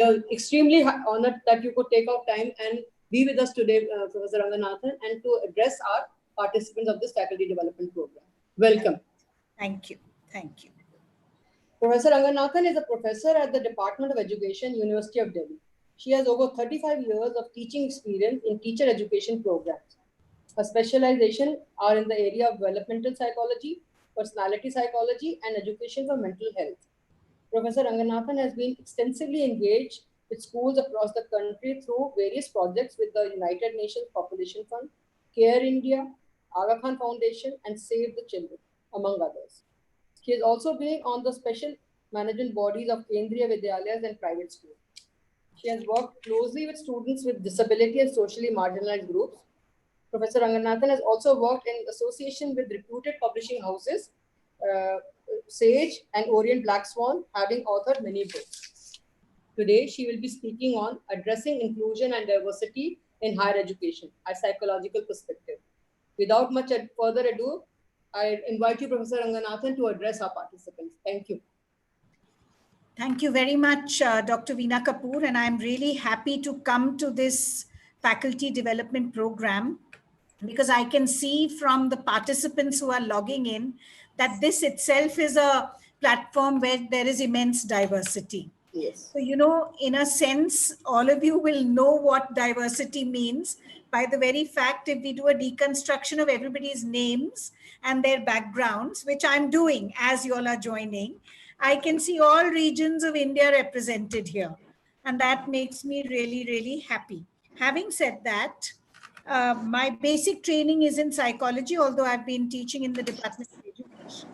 are extremely honored that you could take out time and be with us today, Professor Rangnathan, and to address our participants of this faculty development program. Welcome. Thank you. Thank you. Professor Rangnathan is a professor at the Department of Education, University of Delhi. She has over 35 years of teaching experience in teacher education programs. Her specialization are in the area of developmental psychology, personality psychology, and education for mental health. Professor Rangnathan has been extensively engaged with schools across the country through various projects with the United Nations Population Fund, Care India, Aga Khan Foundation, and Save the Children, among others. She has also been on the special management bodies of Kendriya Vidyalayas and private schools. She has worked closely with students with disability and socially marginalized groups. Professor Rangnathan has also worked in association with reputed publishing houses, Sage and Orient Black Swan, having authored many books. Today, she will be speaking on addressing inclusion and diversity in higher education, a psychological perspective. Without much further ado, I invite you, Professor Rangnathan, to address our participants. Thank you. Thank you very much, Dr. Veena Kapoor, and I'm really happy to come to this faculty development program because I can see from the participants who are logging in that this itself is a platform where there is immense diversity. Yes. So, you know, in a sense, all of you will know what diversity means by the very fact if we do a deconstruction of everybody's names and their backgrounds, which I'm doing as you all are joining, I can see all regions of India represented here. And that makes me really, really happy. Having said that, my basic training is in psychology, although I've been teaching in the Department of Education.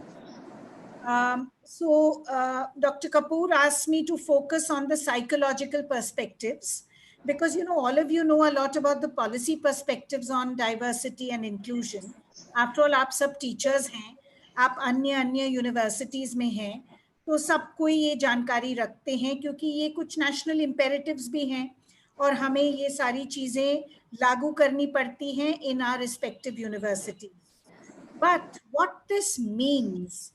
Dr. Kapoor asked me to focus on the psychological perspectives because, you know, all of you know a lot about the policy perspectives on diversity and inclusion. After all, आप सब teachers हैं, आप अन्य universities में हैं, तो सब कोई ये जानकारी रखते हैं क्योंकि ये कुछ national imperatives भी हैं और हमें ये सारी चीजें लागू करनी पड़ती हैं in our respective universities. But what this means,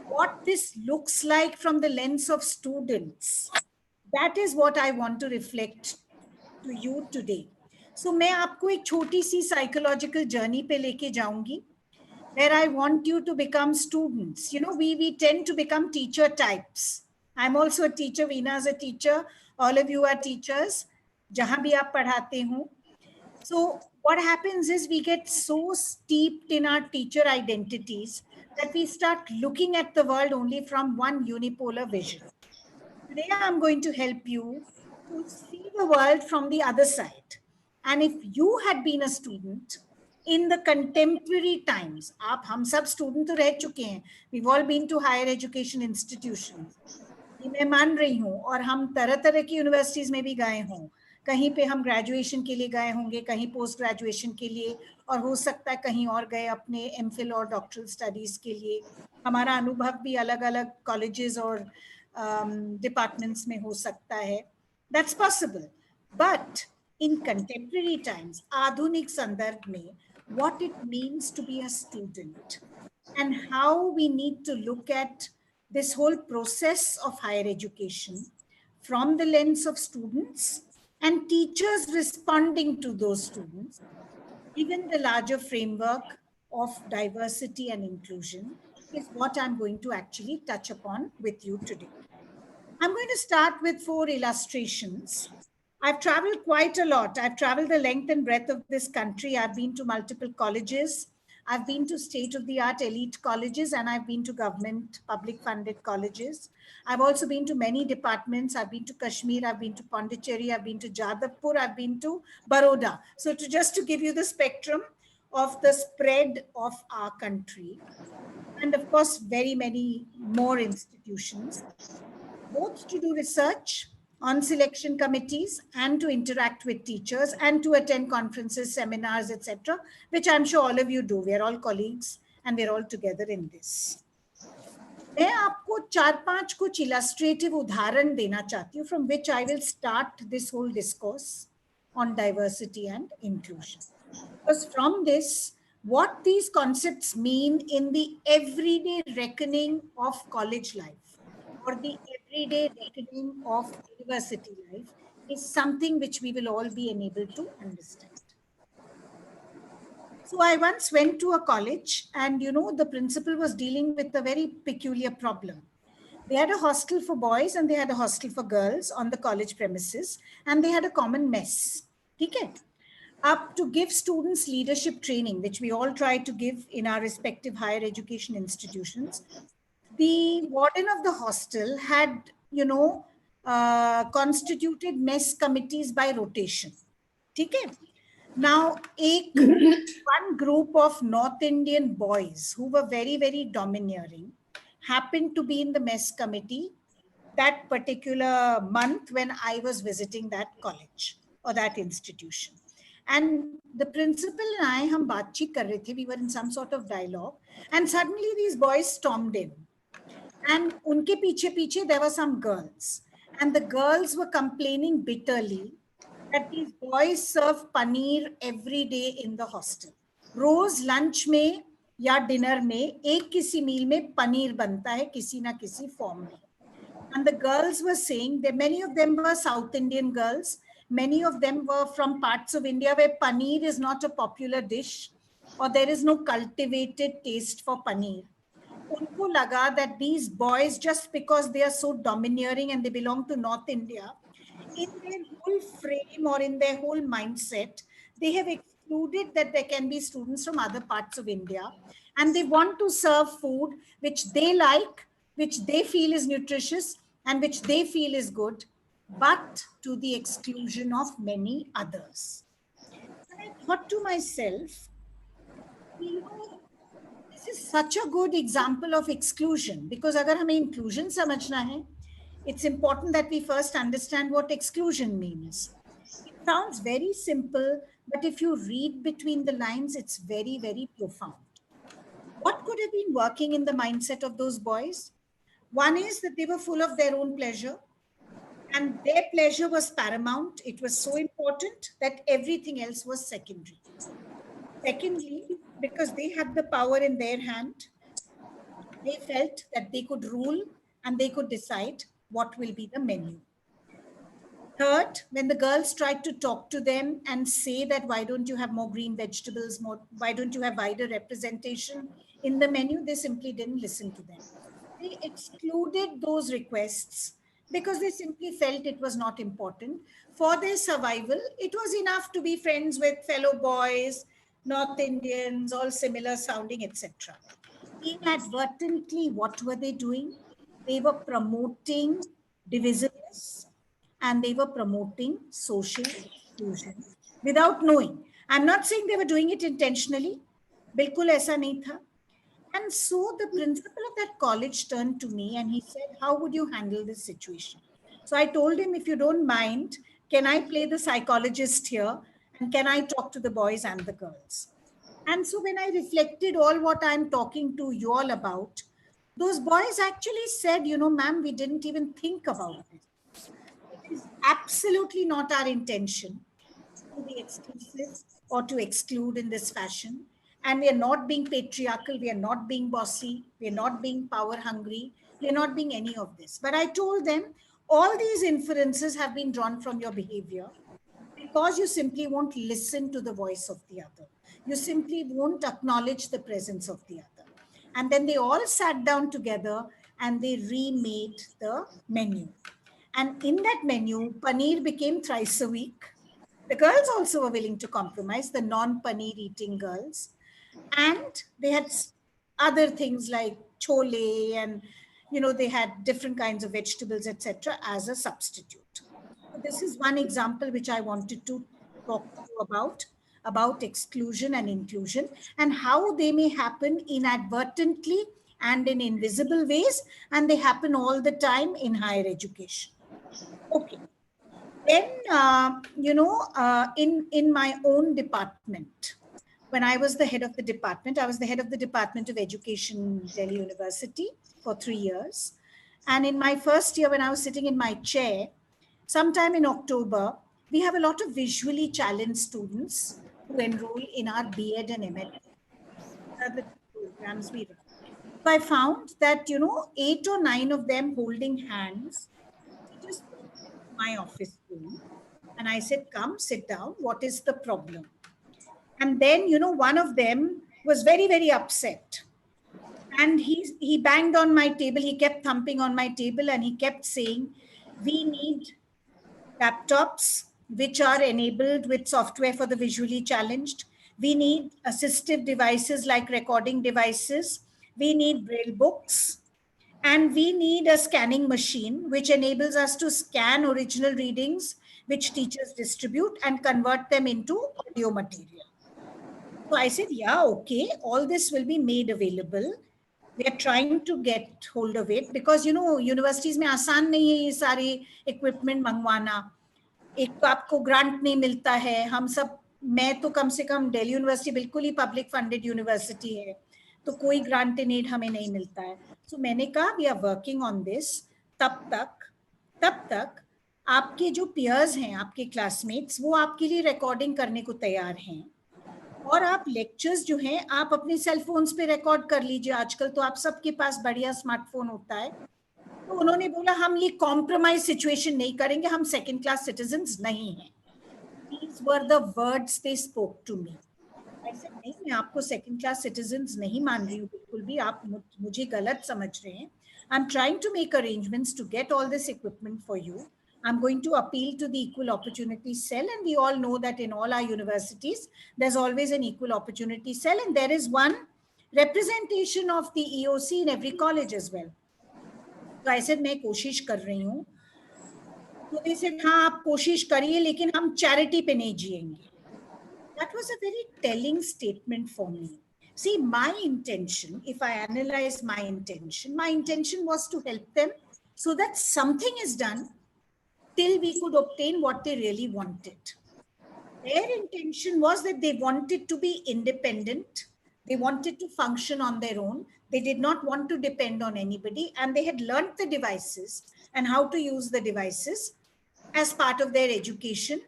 what this looks like from the lens of students, that is what I want to reflect to you today. So मैं आपको एक छोटी सी psychological journey पे लेके जाऊंगी where I want you to become students. You know, we tend to become teacher types. I'm also a teacher. Veena is a teacher. All of you are teachers. जहाँ भी आप पढ़ाते हो. So what happens is we get so steeped in our teacher identities that we start looking at the world only from one unipolar vision. Today, I'm going to help you to see the world from the other side. And if you had been a student in the contemporary times, हम सब student तो रह चुके हैं. We've all been to higher education institutions. मैं मान रही हूँ और हम तरह की universities में भी गए हों. कहीं पे हम ग्रेजुएशन के लिए गए होंगे, कहीं पोस्ट ग्रेजुएशन के लिए, और हो सकता है कहीं और गए अपने एमफिल और डॉक्टरल स्टडीज के लिए. हमारा अनुभव भी अलग अलग कॉलेजेस और डिपार्टमेंट्स में हो सकता है. That's possible. But in contemporary times, आधुनिक संदर्भ में, what it means to be a student and how we need to look at this whole process of higher education from the lens of students and teachers responding to those students, given the larger framework of diversity and inclusion, is what I'm going to actually touch upon with you today. I'm going to start with 4 illustrations. I've traveled quite a lot. I've traveled the length and breadth of this country. I've been to multiple colleges. I've been to state-of-the-art elite colleges, and I've been to government public-funded colleges. I've also been to many departments. I've been to Kashmir, I've been to Pondicherry, I've been to Jadavpur, I've been to Baroda. So just to give you the spectrum of the spread of our country, and of course, very many more institutions, both to do research on selection committees and to interact with teachers and to attend conferences, seminars, etc., which I'm sure all of you do. We're all colleagues and we're all together in this. मैं आपको 4-5 कुछ illustrative उदाहरण देना चाहती हूँ from which I will start this whole discourse on diversity and inclusion. Because from this, what these concepts mean in the everyday reckoning of college life or the everyday reckoning of university life is something which we will all be enabled to understand. So I once went to a college, and the principal was dealing with a very peculiar problem. They had a hostel for boys and they had a hostel for girls on the college premises, and they had a common mess. Okay? Up to give students leadership training, which we all try to give in our respective higher education institutions. The warden of the hostel had, constituted mess committees by rotation. Okay? Now, one group of North Indian boys who were very, very domineering happened to be in the mess committee that particular month when I was visiting that college or that institution. And the principal and I, hum baatcheet kar rahe the, we were in some sort of dialogue, and suddenly these boys stormed in. And unke piche piche there were some girls. And the girls were complaining bitterly that these boys serve paneer every day in the hostel. रोज lunch में या dinner में एक किसी मील में पनीर बनता है किसी ना किसी फॉर्म में. And the girls were saying that many of them were South Indian girls. Many of them were from parts of India where paneer is not a popular dish, or there is no cultivated taste for paneer. उनको लगा that these boys, just because they are so domineering and they belong to North India, in their whole frame or in their whole mindset, they have excluded that there can be students from other parts of India, and they want to serve food which they like, which they feel is nutritious, and which they feel is good, but to the exclusion of many others. And I thought to myself, this is such a good example of exclusion, because agar hame inclusion samajhna hai, it's important that we first understand what exclusion means. It sounds very simple, but if you read between the lines, it's very, very profound. What could have been working in the mindset of those boys? One is that they were full of their own pleasure, and their pleasure was paramount. It was so important that everything else was secondary. Secondly, because they had the power in their hand, they felt that they could rule and they could decide what will be the menu. Third, when the girls tried to talk to them and say that, why don't you have more green vegetables, why don't you have wider representation in the menu, they simply didn't listen to them. They excluded those requests because they simply felt it was not important. For their survival, it was enough to be friends with fellow boys, North Indians, all similar sounding, etc. Inadvertently, what were they doing? They were promoting divisiveness and they were promoting social exclusion without knowing. I'm not saying they were doing it intentionally. Bilkul aisa nahi tha. And so the principal of that college turned to me and he said, how would you handle this situation? So I told him, if you don't mind, can I play the psychologist here? And can I talk to the boys and the girls? And so when I reflected all what I'm talking to you all about, those boys actually said, ma'am, we didn't even think about it. It is absolutely not our intention to be exclusive or to exclude in this fashion. And we are not being patriarchal, we are not being bossy, we are not being power hungry, we are not being any of this. But I told them all these inferences have been drawn from your behavior because you simply won't listen to the voice of the other. You simply won't acknowledge the presence of the other. And then they all sat down together and they remade the menu. And in that menu, paneer became thrice a week. The girls also were willing to compromise, the non-paneer eating girls. And they had other things like chole and, they had different kinds of vegetables, etc., as a substitute. So this is one example which I wanted to talk to you about exclusion and inclusion and how they may happen inadvertently and in invisible ways, and they happen all the time in higher education. Okay. Then, in my own department, when I was the head of the department, I was the head of the Department of Education, Delhi University, for 3 years. And in my first year, when I was sitting in my chair, sometime in October, we have a lot of visually challenged students who enroll in our B.Ed and M.Ed. These are the programs we run. So I found that, 8 or 9 of them holding hands. They just walked into my office room and I said, come, sit down. What is the problem? And then, one of them was very, very upset. And he banged on my table. He kept thumping on my table and he kept saying, we need laptops which are enabled with software for the visually challenged. We need assistive devices like recording devices. We need braille books. And we need a scanning machine which enables us to scan original readings which teachers distribute and convert them into audio material. So I said, yeah, okay, all this will be made available. We are trying to get hold of it because, universities में आसान नहीं है ये सारे equipment मंगवाना. एक तो आपको ग्रांट नहीं मिलता है. हम सब, मैं तो कम से कम दिल्ली यूनिवर्सिटी बिल्कुल ही पब्लिक फंडेड यूनिवर्सिटी है, तो कोई ग्रांट इन एड हमें नहीं मिलता है. सो मैंने कहा we are working on this. तब तक आपके जो पियर्स हैं, आपके क्लासमेट्स, वो आपके लिए रिकॉर्डिंग करने को तैयार हैं. और आप लेक्चर्स जो हैं आप अपने सेल फोन्स पे रिकॉर्ड कर लीजिए. आजकल तो आप सबके पास बढ़िया स्मार्टफोन होता है. तो उन्होंने बोला हम ये कॉम्प्रोमाइज सिचुएशन नहीं करेंगे, हम सेकंड क्लास सिटीजन्स नहीं हैं. These were the words they spoke to me. I said, नहीं, मैं आपको सेकंड क्लास सिटीजन्स नहीं मान रही हूँ बिल्कुल भी. आप मुझे गलत समझ रहे हैं. I'm trying to make arrangements to get all this equipment for you. I'm going to appeal to the Equal Opportunity Cell, and we all know that in all our universities, there's always an Equal Opportunity Cell, and there is one representation of the EOC in every college as well. So I said, मैं कोशिश कर रही हूँ. तो they said, हाँ आप कोशिश करिए लेकिन हम चैरिटी पे नहीं जिएंगे. That was a very telling statement for me. See, my intention, if I analyze my intention was to help them so that something is done till we could obtain what they really wanted. Their intention was that they wanted to be independent. They wanted to function on their own. They did not want to depend on anybody, and they had learned the devices and how to use the devices as part of their education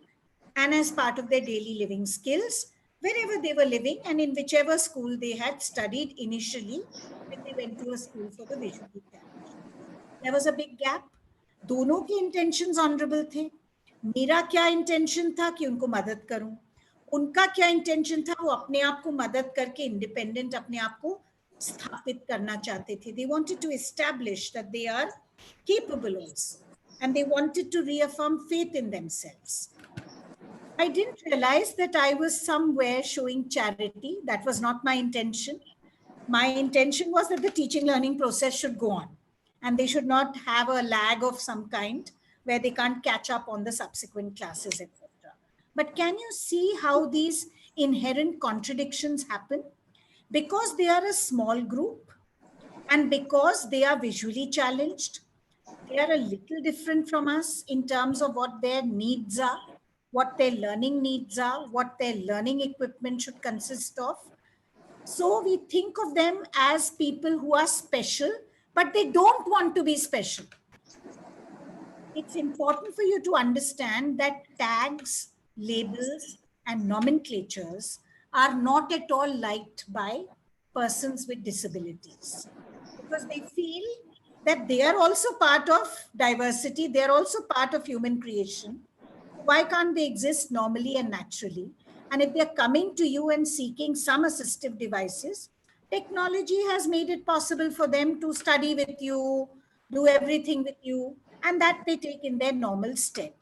and as part of their daily living skills, wherever they were living and in whichever school they had studied initially when they went to a school for the visually challenged. There was a big gap. दोनों के intentions honorable थे. मेरा क्या intention था कि उनको मदद करूं. उनका क्या intention था, वो अपने आप को मदद करके independent अपने आप को स्थापित करना चाहते थे. They wanted to establish that they are capable also, and they wanted to reaffirm faith in themselves. I didn't realize that I was somewhere showing charity. That was not my intention. My intention was that the teaching learning process should go on and they should not have a lag of some kind where they can't catch up on the subsequent classes, etc. But can you see how these inherent contradictions happen? Because they are a small group and because they are visually challenged, they are a little different from us in terms of what their needs are, what their learning needs are, what their learning equipment should consist of. So we think of them as people who are special, but they don't want to be special. It's important for you to understand that tags, labels, and nomenclatures are not at all liked by persons with disabilities because they feel that they are also part of diversity, they are also part of human creation. Why can't they exist normally and naturally? And if they're coming to you and seeking some assistive devices, technology has made it possible for them to study with you, do everything with you, and that they take in their normal stead.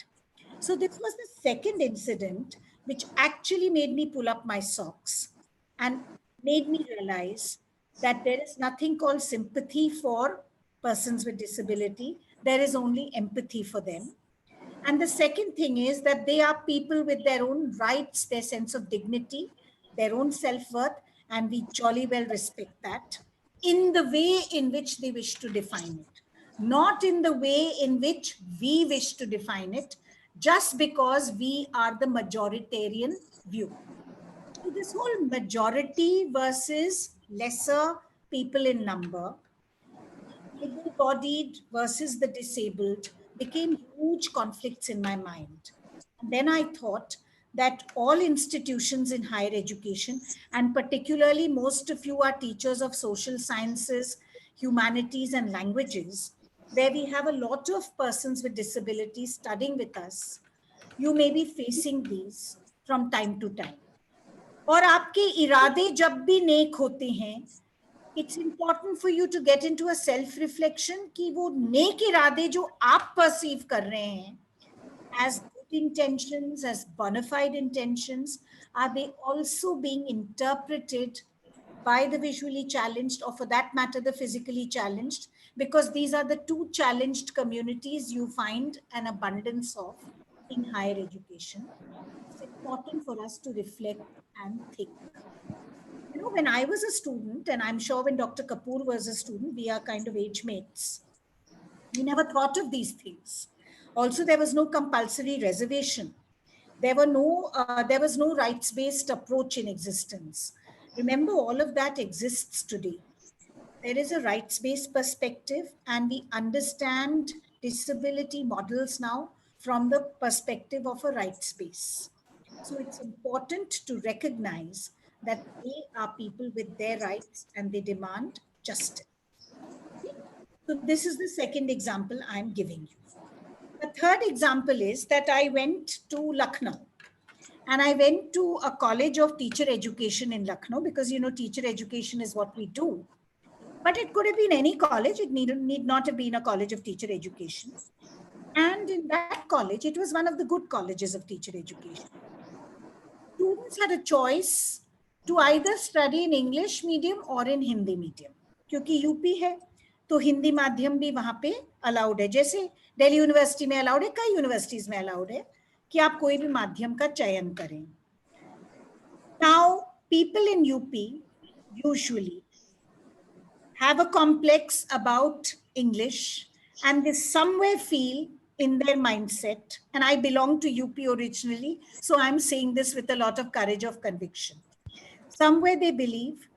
So this was the second incident which actually made me pull up my socks and made me realize that there is nothing called sympathy for persons with disability. There is only empathy for them. And the second thing is that they are people with their own rights, their sense of dignity, their own self-worth, and we jolly well respect that in the way in which they wish to define it, not in the way in which we wish to define it, just because we are the majoritarian view. So this whole majority versus lesser people in number, able-bodied versus the disabled, became huge conflicts in my mind. And then I thought that all institutions in higher education, and particularly most of you are teachers of social sciences humanities and languages, where we have a lot of persons with disabilities studying with us, you may be facing these from time to time. और आपके इरादे जब भी नेक होते हैं, it's important for you to get into a self reflection कि वो नेक इरादे जो आप perceive कर रहे हैं as good intentions, as bona fide intentions, are they also being interpreted by the visually challenged, or for that matter, the physically challenged? Because these are the two challenged communities you find an abundance of in higher education. It's important for us to reflect and think. You know, when I was a student, and I'm sure when Dr. Kapoor was a student, we are kind of age mates. We never thought of these things. Also, there was no compulsory reservation. There was no rights-based approach in existence. Remember, all of that exists today. There is a rights-based perspective, and we understand disability models now from the perspective of a rights base. So it's important to recognize that they are people with their rights and they demand justice. Okay? So this is the second example I'm giving you. The third example is that I went to Lucknow, and I went to a college of teacher education in Lucknow, because, you know, teacher education is what we do. But it could have been any college. It need not have been a college of teacher education. And in that college, it was one of the good colleges of teacher education. Students had a choice to either study in English medium or in Hindi medium. क्योंकि UP है तो हिंदी माध्यम भी वहां पे allowed है, जैसे Delhi university में अलाउड है, कई यूनिवर्सिटीज में अलाउड है कि आप कोई भी माध्यम का चयन करें. Now, people in UP usually have a complex about English, and they somewhere feel in their mindset, and I belong to UP originally, so I'm saying this with a lot of courage of conviction. Somewhere they believe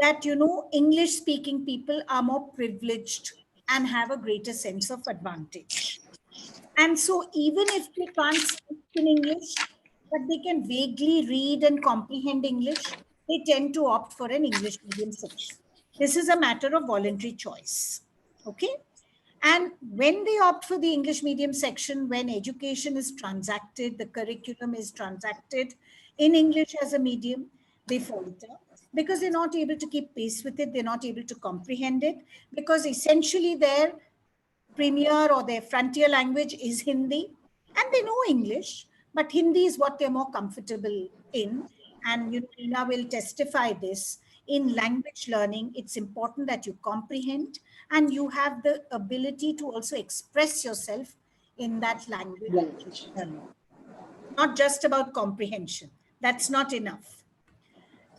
that, you know, English speaking people are more privileged and have a greater sense of advantage. And so even if they can't speak in English, but they can vaguely read and comprehend English, they tend to opt for an English medium section. This is a matter of voluntary choice. Okay? And when they opt for the English medium section, when education is transacted, the curriculum is transacted in English as a medium, they falter because they're not able to keep pace with it. They're not able to comprehend it, because essentially their premier or their frontier language is Hindi, and they know English, but Hindi is what they're more comfortable in. And, you know, Ina will testify this. In language learning, it's important that you comprehend and you have the ability to also express yourself in that language learning. Not just about comprehension. That's not enough.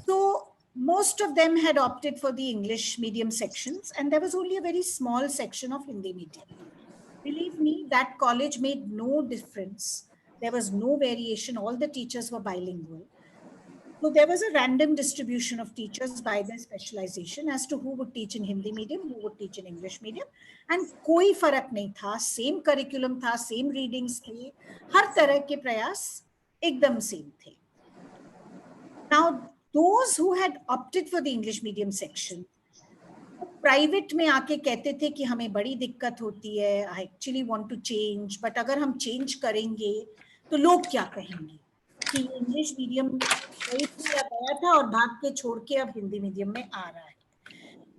So most of them had opted for the English medium sections, and there was only a very small section of Hindi medium. Believe me, that college made no difference. There was no variation. All the teachers were bilingual. So there was a random distribution of teachers by their specialization as to who would teach in Hindi medium, who would teach in English medium. And कोई फर्क नहीं था, same curriculum था, same readings थे, हर तरह के प्रयास एकदम same थे. Now, those who had opted for the English medium section, private में आके कहते थे कि हमें बड़ी दिक्कत होती है, I actually want to change, but अगर हम चेंज करेंगे तो लोग क्या कहेंगे कि इंग्लिश मीडियम गया था और भाग के छोड़ के अब हिंदी मीडियम में आ रहा है.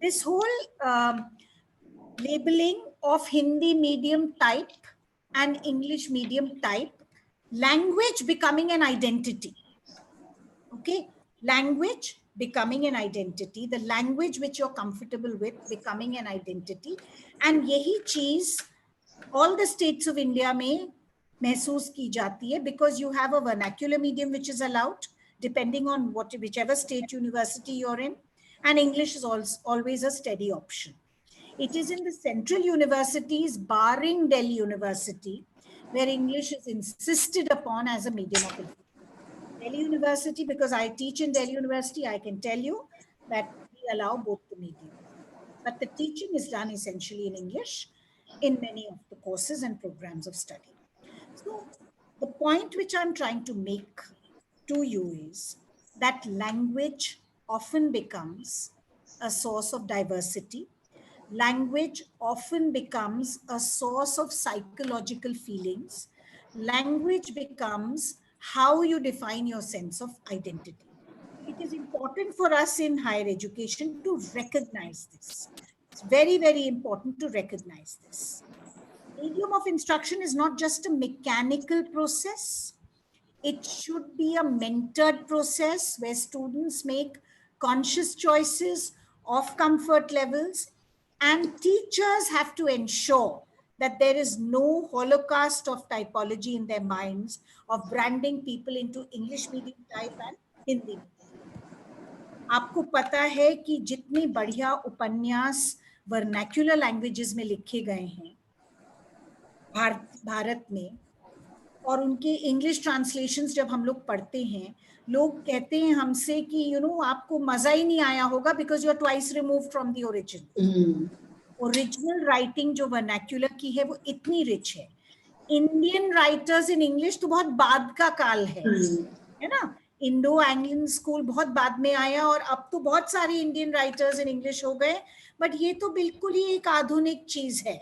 This whole labeling of Hindi medium type and English medium type, language becoming an identity. Okay, language becoming an identity, the language which you're comfortable with becoming an identity. And यही चीज all the states of India में महसूस की जाती है, because you have a vernacular medium which is allowed depending on whichever state university you're in, and English is always a steady option. It is in the central universities, barring Delhi University, where English is insisted upon as a medium of education. Delhi University, because I teach in Delhi University, I can tell you that we allow both the mediums. But the teaching is done essentially in English in many of the courses and programs of study. So the point which I'm trying to make to you is that language often becomes a source of diversity, language often becomes a source of psychological feelings. Language becomes how you define your sense of identity. It is important for us in higher education to recognize this. It's very, very important to recognize this. Medium of instruction is not just a mechanical process. It should be a mentored process where students make conscious choices of comfort levels, and teachers have to ensure that there is no holocaust of typology in their minds of branding people into English medium type and Hindi medium. आपको पता है कि जितने बढ़िया उपन्यास vernacular languages में लिखे गए हैं भारत में, और उनके इंग्लिश ट्रांसलेशंस जब हम लोग पढ़ते हैं, लोग कहते हैं हमसे कि आपको मजा ही नहीं आया होगा because you are twice removed from the original. Original writing जो वर्नैक्युलर की है वो इतनी रिच है. इंडियन राइटर्स इन इंग्लिश तो बहुत बाद का काल है ना. इंडो एंग्लियन स्कूल बहुत बाद में आया और अब तो बहुत सारे इंडियन राइटर्स इन इंग्लिश हो गए, बट ये तो बिल्कुल ही एक आधुनिक चीज है.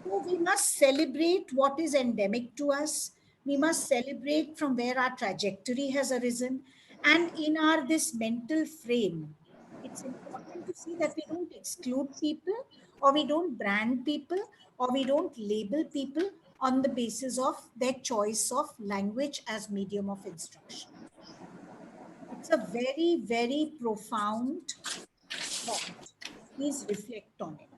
So we must celebrate what is endemic to us. We must celebrate from where our trajectory has arisen. And in our this mental frame, it's important to see that we don't exclude people, or we don't brand people, or we don't label people on the basis of their choice of language as medium of instruction. It's a very, very profound thought. Please reflect on it.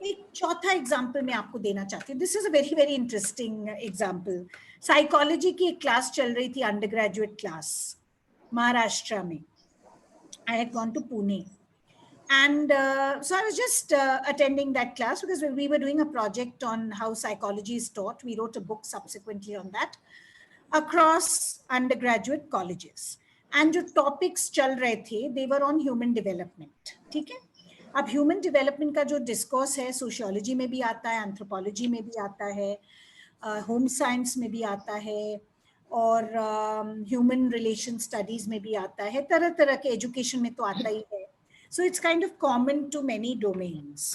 एक चौथा example मैं आपको देना चाहती हूँ. This is a very very interesting example. Psychology की एक class चल रही थी, अंडर ग्रेजुएट क्लास महाराष्ट्र में. I had gone to Pune and so I was just attending that class because we were doing a project on how psychology is taught. We wrote a book subsequently on that across undergraduate colleges, and जो topics चल रहे थे they were on human development. ठीक है. अब human development का जो discourse है सोशियोलॉजी में भी आता है, एंथ्रोपोलॉजी में भी आता है, होम साइंस में भी आता है, और ह्यूमन रिलेशन स्टडीज में भी आता है, तरह तरह के एजुकेशन में तो आता ही है. So it's kind of common to many domains.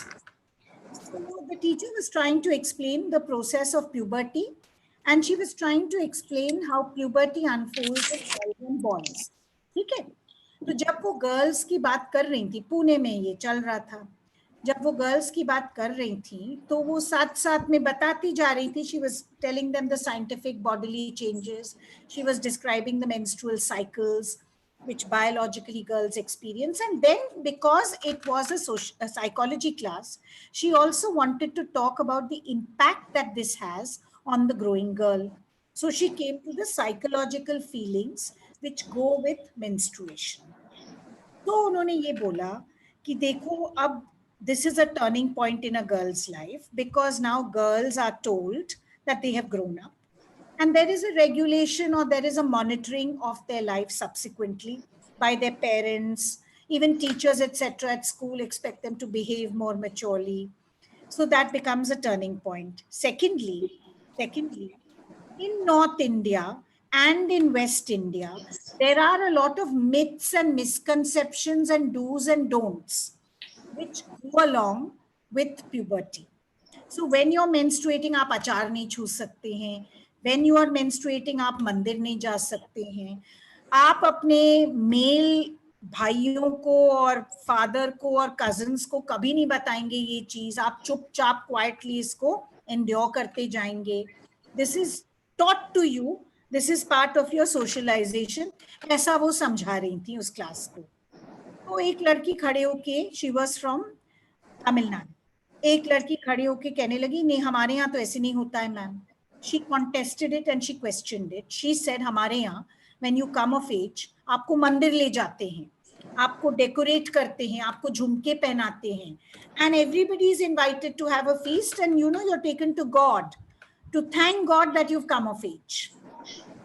So the teacher was trying to explain the process of puberty, and she was trying to explain how puberty unfolds in girls and boys. ठीक है. तो जब वो girls की बात कर रही थी, पुणे में ये चल रहा था, जब वो गर्ल्स की बात कर रही थी तो वो साथ साथ में बताती जा रही थी. She was telling them the scientific bodily changes, she was describing the menstrual cycles which biologically girls experience. And then because it was a psychology class, she also wanted to talk about the impact that this has on the growing girl. So she came to the psychological feelings which go with menstruation. तो उन्होंने ये बोला कि देखो अब this is a turning point in a girl's life because now girls are told that they have grown up, and there is a regulation or there is a monitoring of their life subsequently by their parents. Even teachers etc at school expect them to behave more maturely, so that becomes a turning point. Secondly, in North India and in West India, there are a lot of myths and misconceptions and do's and don'ts which go along with puberty. So when you're menstruating, आप अचार नहीं छू सकते हैं. When you are menstruating, आप मंदिर नहीं जा सकते हैं. आप अपने मेल भाइयों को और फादर को और कजिन्स को कभी नहीं बताएंगे ये चीज. आप चुपचाप क्वाइटली इसको एंड्योर करते जाएंगे. This is taught to you, this is part of your socialization. ऐसा वो समझा रही थी उस क्लास को. तो एक लड़की खड़े होके, she was from तमिलनाडु, एक लड़की खड़े होके कहने लगी नहीं हमारे यहाँ तो ऐसे नहीं होता है ma'am. She contested it and she questioned it. She said हमारे यहाँ when you come of age आपको मंदिर ले जाते हैं, आपको डेकोरेट करते हैं, आपको झुमके पहनाते हैं, and everybody is invited to have a feast, and you're taken to God to thank God that you've come of age.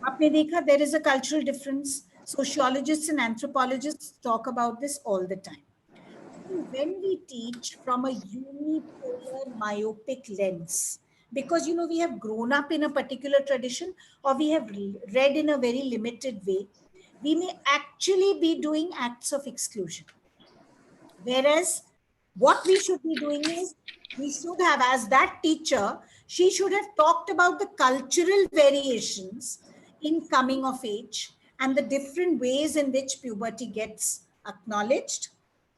आपने देखा there is a cultural difference. Sociologists and anthropologists talk about this all the time. When we teach from a unipolar myopic lens, because we have grown up in a particular tradition or we have read in a very limited way, we may actually be doing acts of exclusion. Whereas What we should be doing is, we should have, as that teacher, she should have talked about the cultural variations in coming of age and the different ways in which puberty gets acknowledged,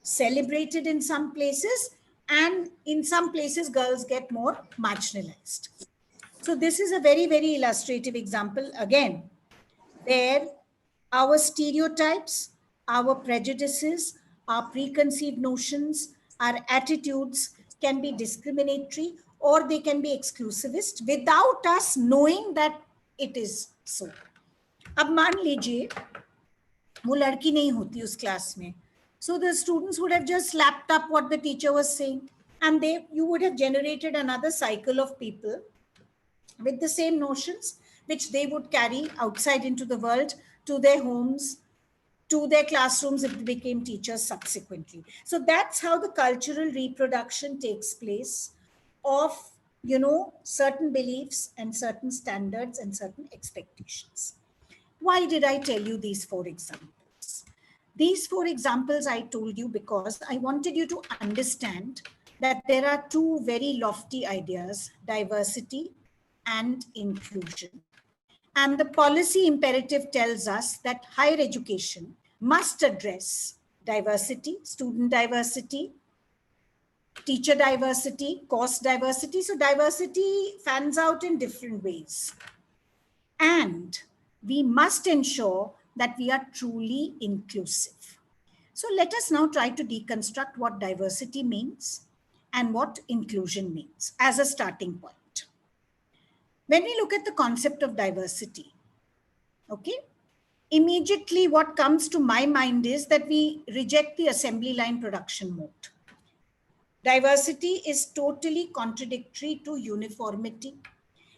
celebrated in some places, and in some places girls get more marginalized. So this is a very, very illustrative example again, where our stereotypes, our prejudices, our preconceived notions, our attitudes can be discriminatory or they can be exclusivist without us knowing that it is so. अब मान लीजिए वो लड़की नहीं होती उस class में, so the students would have just slapped up what the teacher was saying, and you would have generated another cycle of people with the same notions which they would carry outside into the world, to their homes, to their classrooms if they became teachers subsequently. So that's how the cultural reproduction takes place of, certain beliefs and certain standards and certain expectations. Why did I tell you these 4 examples? These 4 examples I told you because I wanted you to understand that there are 2 very lofty ideas, diversity and inclusion. And the policy imperative tells us that higher education must address diversity, student diversity, teacher diversity, course diversity. So diversity fans out in different ways. And we must ensure that we are truly inclusive. So let us now try to deconstruct what diversity means and what inclusion means as a starting point. When we look at the concept of diversity, okay, immediately what comes to my mind is that we reject the assembly line production mode. Diversity is totally contradictory to uniformity.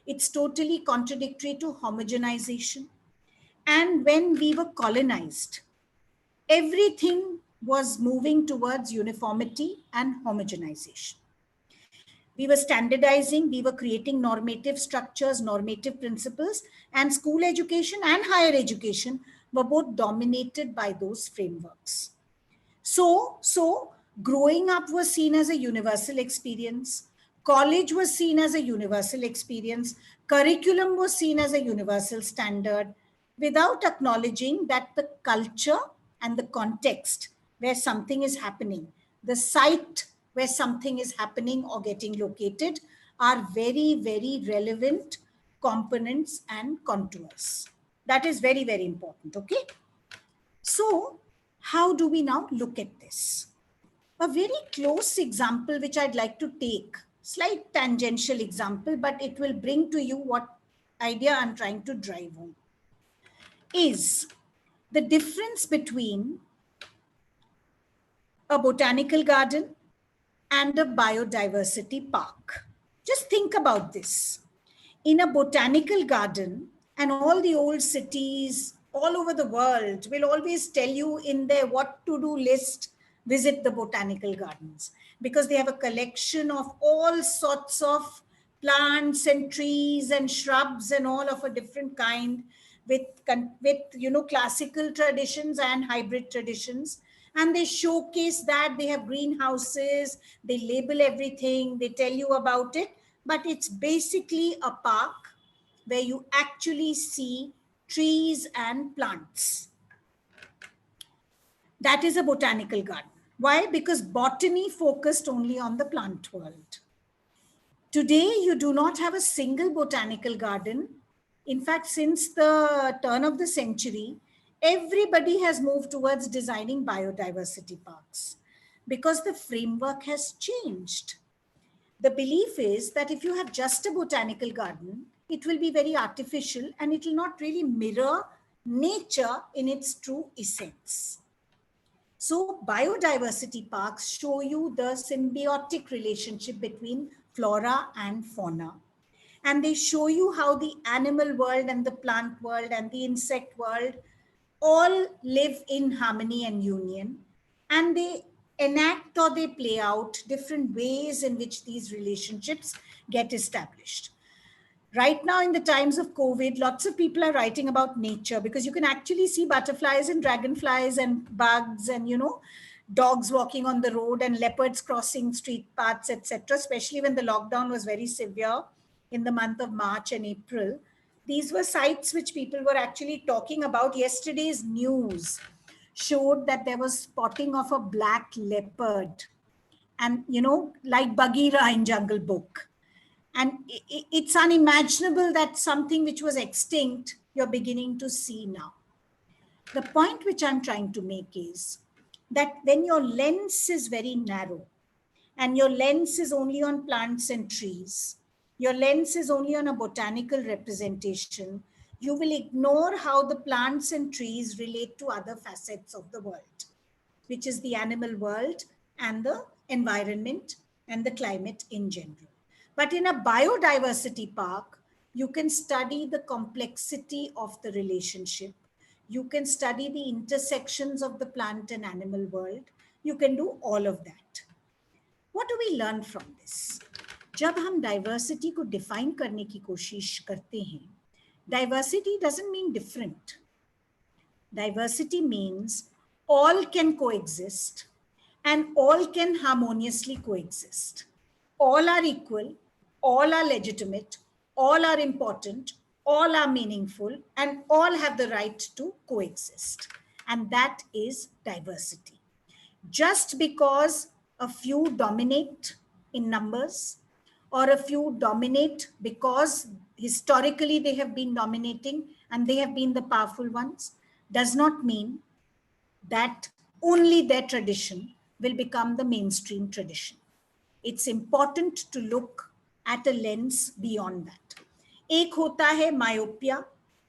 It's totally contradictory to homogenization. And when we were colonized, everything was moving towards uniformity and homogenization. We were standardizing, we were creating normative structures, normative principles, and school education and higher education were both dominated by those frameworks. So growing up was seen as a universal experience. College was seen as a universal experience. Curriculum was seen as a universal standard, without acknowledging that the culture and the context where something is happening, the site where something is happening or getting located, are very, very relevant components and contours. That is very, very important, okay? So how do we now look at this? A very close example which I'd like to take, slight tangential example, but it will bring to you what idea I'm trying to drive home, is the difference between a botanical garden and a biodiversity park. Just think about this. In a botanical garden, and all the old cities all over the world will always tell you in their what to do list, visit the botanical gardens, because they have a collection of all sorts of plants and trees and shrubs and all of a different kind, with classical traditions and hybrid traditions. And they showcase that they have greenhouses, they label everything, they tell you about it, but it's basically a park where you actually see trees and plants. That is a botanical garden. Why? Because botany focused only on the plant world. Today, you do not have a single botanical garden. In fact, since the turn of the century, everybody has moved towards designing biodiversity parks because the framework has changed. The belief is that if you have just a botanical garden, it will be very artificial and it will not really mirror nature in its true essence. So biodiversity parks show you the symbiotic relationship between flora and fauna. And they show you how the animal world and the plant world and the insect world all live in harmony and union. And they enact or they play out different ways in which these relationships get established. Right now, in the times of COVID, lots of people are writing about nature because you can actually see butterflies and dragonflies and bugs and, dogs walking on the road and leopards crossing street paths, etc., especially when the lockdown was very severe in the month of March and April. These were sites which people were actually talking about. Yesterday's news showed that there was spotting of a black leopard, and like Bagheera in Jungle Book. And it's unimaginable that something which was extinct, you're beginning to see now. The point which I'm trying to make is that when your lens is very narrow and your lens is only on plants and trees, your lens is only on a botanical representation, you will ignore how the plants and trees relate to other facets of the world, which is the animal world and the environment and the climate in general. But in a biodiversity park, you can study the complexity of the relationship. You can study the intersections of the plant and animal world. You can do all of that. What do we learn from this? जब हम diversity को define करने की कोशिश करते हैं, diversity doesn't mean different. Diversity means all can coexist and all can harmoniously coexist. All are equal, all are legitimate, all are important, all are meaningful, and all have the right to coexist. And that is diversity. Just because a few dominate in numbers, or a few dominate because historically they have been dominating and they have been the powerful ones, does not mean that only their tradition will become the mainstream tradition. It's important to look at a lens beyond that. एक होता है myopia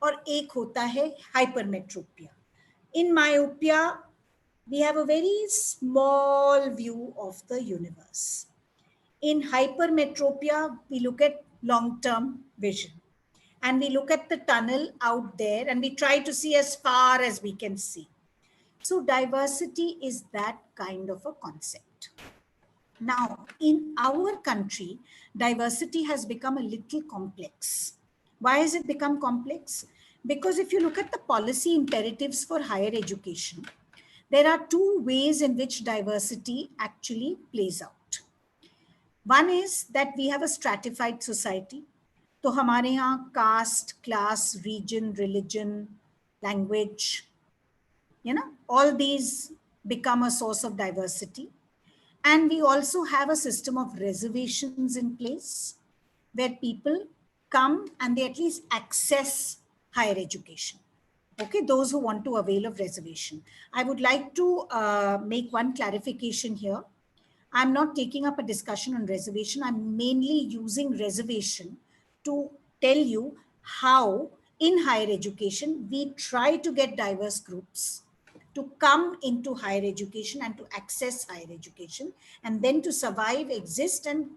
और एक होता है hypermetropia. In myopia, we have a very small view of the universe. In hypermetropia, we look at long-term vision. And we look at the tunnel out there and we try to see as far as we can see. So diversity is that kind of a concept. Now, in our country, diversity has become a little complex. Why has it become complex? Because if you look at the policy imperatives for higher education, there are two ways in which diversity actually plays out. One is that we have a stratified society. तो हमारे यहाँ caste, class, region, religion, language, all these become a source of diversity. And we also have a system of reservations in place where people come and they at least access higher education. Okay, those who want to avail of reservation. I would like to make one clarification here. I'm not taking up a discussion on reservation. I'm mainly using reservation to tell you how in higher education, we try to get diverse groups to come into higher education and to access higher education and then to survive, exist, and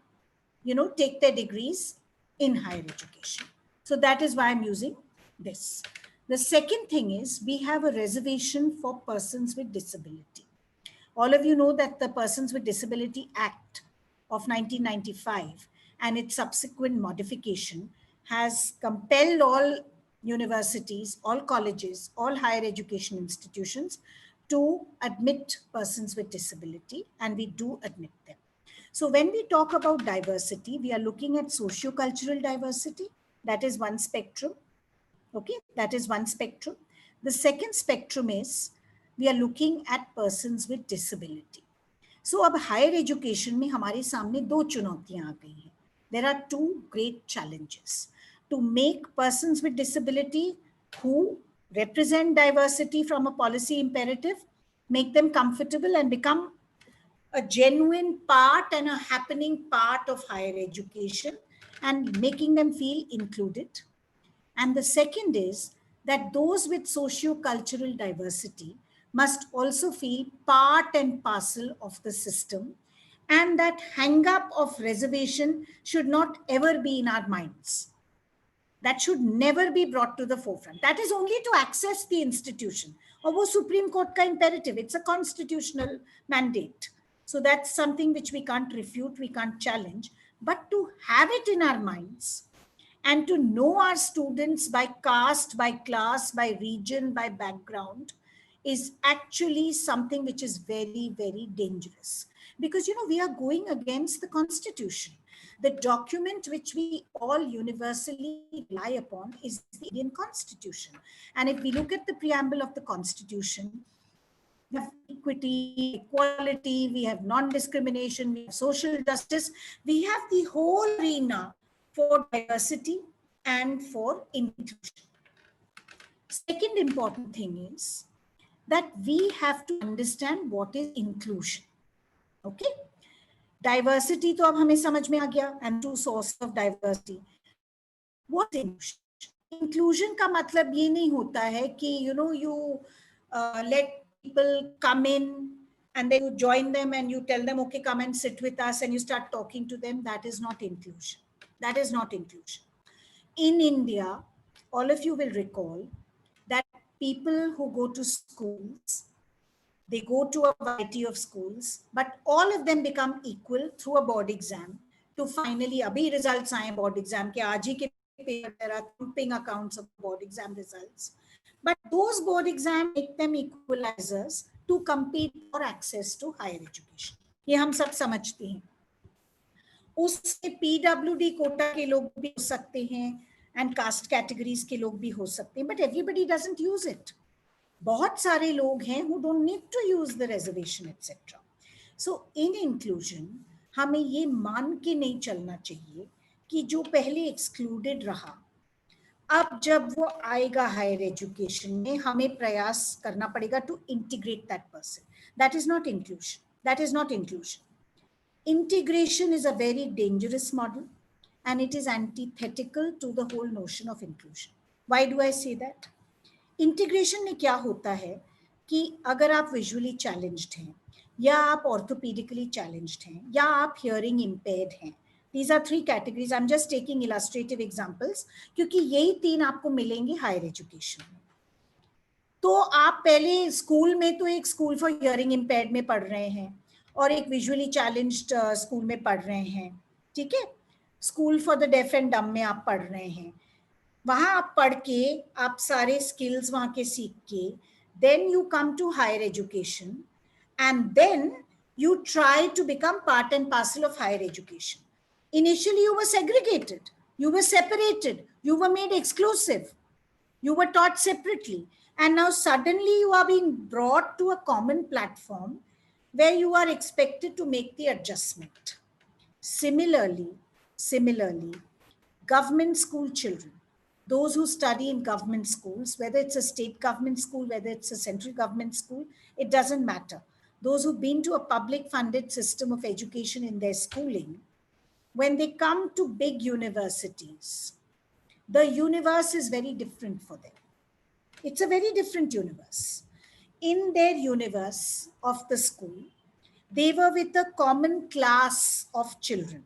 take their degrees in higher education. So that is why I'm using this. The second thing is we have a reservation for persons with disability. All of you know that the Persons with Disability Act of 1995 and its subsequent modification has compelled all universities, all colleges, all higher education institutions to admit persons with disability, and we do admit them. So when we talk about diversity, we are looking at socio-cultural diversity. That is one spectrum. Okay, that is one spectrum. The second spectrum is we are looking at persons with disability. So अब higher education में हमारे सामने दो चुनौतियां आ गई हैं. There are two great challenges to make persons with disability who represent diversity from a policy imperative, make them comfortable and become a genuine part and a happening part of higher education and making them feel included. And the second is that those with socio-cultural diversity must also feel part and parcel of the system, and that hang up of reservation should not ever be in our minds. That should never be brought to the forefront. That is only to access the institution. Or wo Supreme Court ka imperative. It's a constitutional mandate. So that's something which we can't refute, we can't challenge. But to have it in our minds and to know our students by caste, by class, by region, by background is actually something which is very, very dangerous. Because, we are going against the Constitution. The document which we all universally rely upon is the Indian Constitution. And if we look at the preamble of the Constitution, we have equity, we have equality, we have non-discrimination, we have social justice, we have the whole arena for diversity and for inclusion. Second important thing is that we have to understand what is inclusion. Okay? Diversity तो अब हमें समझ में आ गया, and two sources of diversity. What is inclusion? Inclusion का मतलब ये नहीं होता है कि you let people come in and then you join them and you tell them, okay, come and sit with us, and you start talking to them. That is not inclusion. That is not inclusion. In India, all of you will recall that people who go to schools, they go to a variety of schools, but all of them become equal through a board exam to finally, abhi results aaye board exam ke, aaj hi ke paper, there are thumping accounts of board exam results. But those board exams make them equalizers to compete for access to higher education. ये हम सब समझते हैं. उससे PWD Kota के लोग भी हो सकते हैं and caste categories के लोग भी हो सकते हैं, but everybody doesn't use it. बहुत सारे लोग हैं who don't need to use the reservation, etc. So in inclusion, हमें ये मान के नहीं चलना चाहिए कि जो पहले excluded रहा, अब जब वो आएगा हायर एजुकेशन में, हमें प्रयास करना पड़ेगा to integrate that person. That is not inclusion. That is not inclusion. Integration is a very dangerous model and it is antithetical to the whole notion of inclusion. Why do I say that? Integration में क्या होता है कि अगर आप visually challenged हैं, या आप ऑर्थोपेडिकली चैलेंज्ड हैं, या आप हियरिंग इम्पेयर्ड हैं, these are three categories. I'm just taking illustrative examples क्योंकि यही तीन आपको मिलेंगे हायर एजुकेशन में. तो आप पहले स्कूल में तो एक स्कूल फॉर हियरिंग इम्पेयर्ड में पढ़ रहे हैं और एक विजुअली चैलेंज्ड स्कूल में पढ़ रहे हैं, ठीक है. School for the deaf and डम में आप पढ़ रहे हैं. वहां आप पढ़ के आप सारे स्किल्स वहां के सीख के then you come to higher education and then you try to become part and parcel of higher education. Initially you were segregated, you were separated, you were made exclusive, you were taught separately, and now suddenly you are being brought to a common platform where you are expected to make the adjustment. Similarly, government school children, those who study in government schools, whether it's a state government school, whether it's a central government school, it doesn't matter. Those who've been to a public funded system of education in their schooling, when they come to big universities, the universe is very different for them. It's a very different universe. In their universe of the school, they were with a common class of children.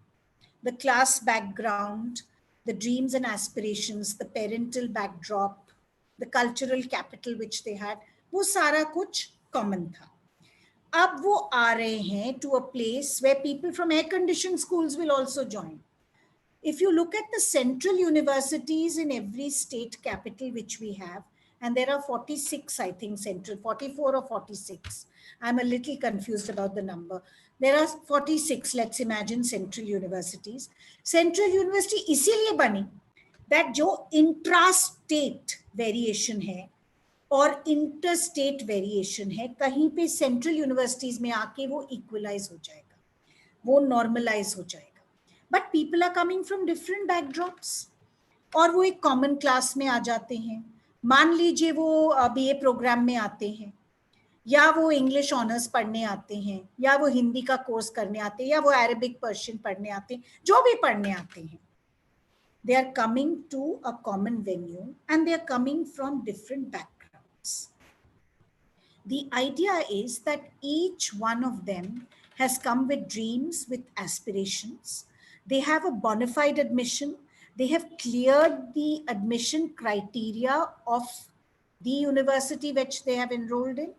The class background, the dreams and aspirations, the parental backdrop, the cultural capital which they had, वो सारा कुछ common था. अब वो आ रहे हैं to a place where people from air-conditioned schools will also join. If you look at the central universities in every state capital which we have, and there are 46, I think, central, 44 or 46. I'm a little confused about the number. There are 46, let's imagine, central universities. Central university इसीलिए बनी that जो intra-state variation है और interstate variation है, कहीं पे central universities में आके वो equalize हो जाएगा, वो normalize हो जाएगा. But people are coming from different backdrops और वो एक common class में आ जाते हैं. मान लीजिए वो BA प्रोग्राम में आते हैं, या वो इंग्लिश ऑनर्स पढ़ने आते हैं, या वो हिंदी का कोर्स करने आते हैं, या वो अरेबिक पर्शियन पढ़ने आते हैं, जो भी पढ़ने आते हैं. They are coming to a common venue and they are coming from different backgrounds. The idea is that each one of them has come with dreams, with aspirations. They have a bona fide admission. They have cleared the admission criteria of the university which they have enrolled in.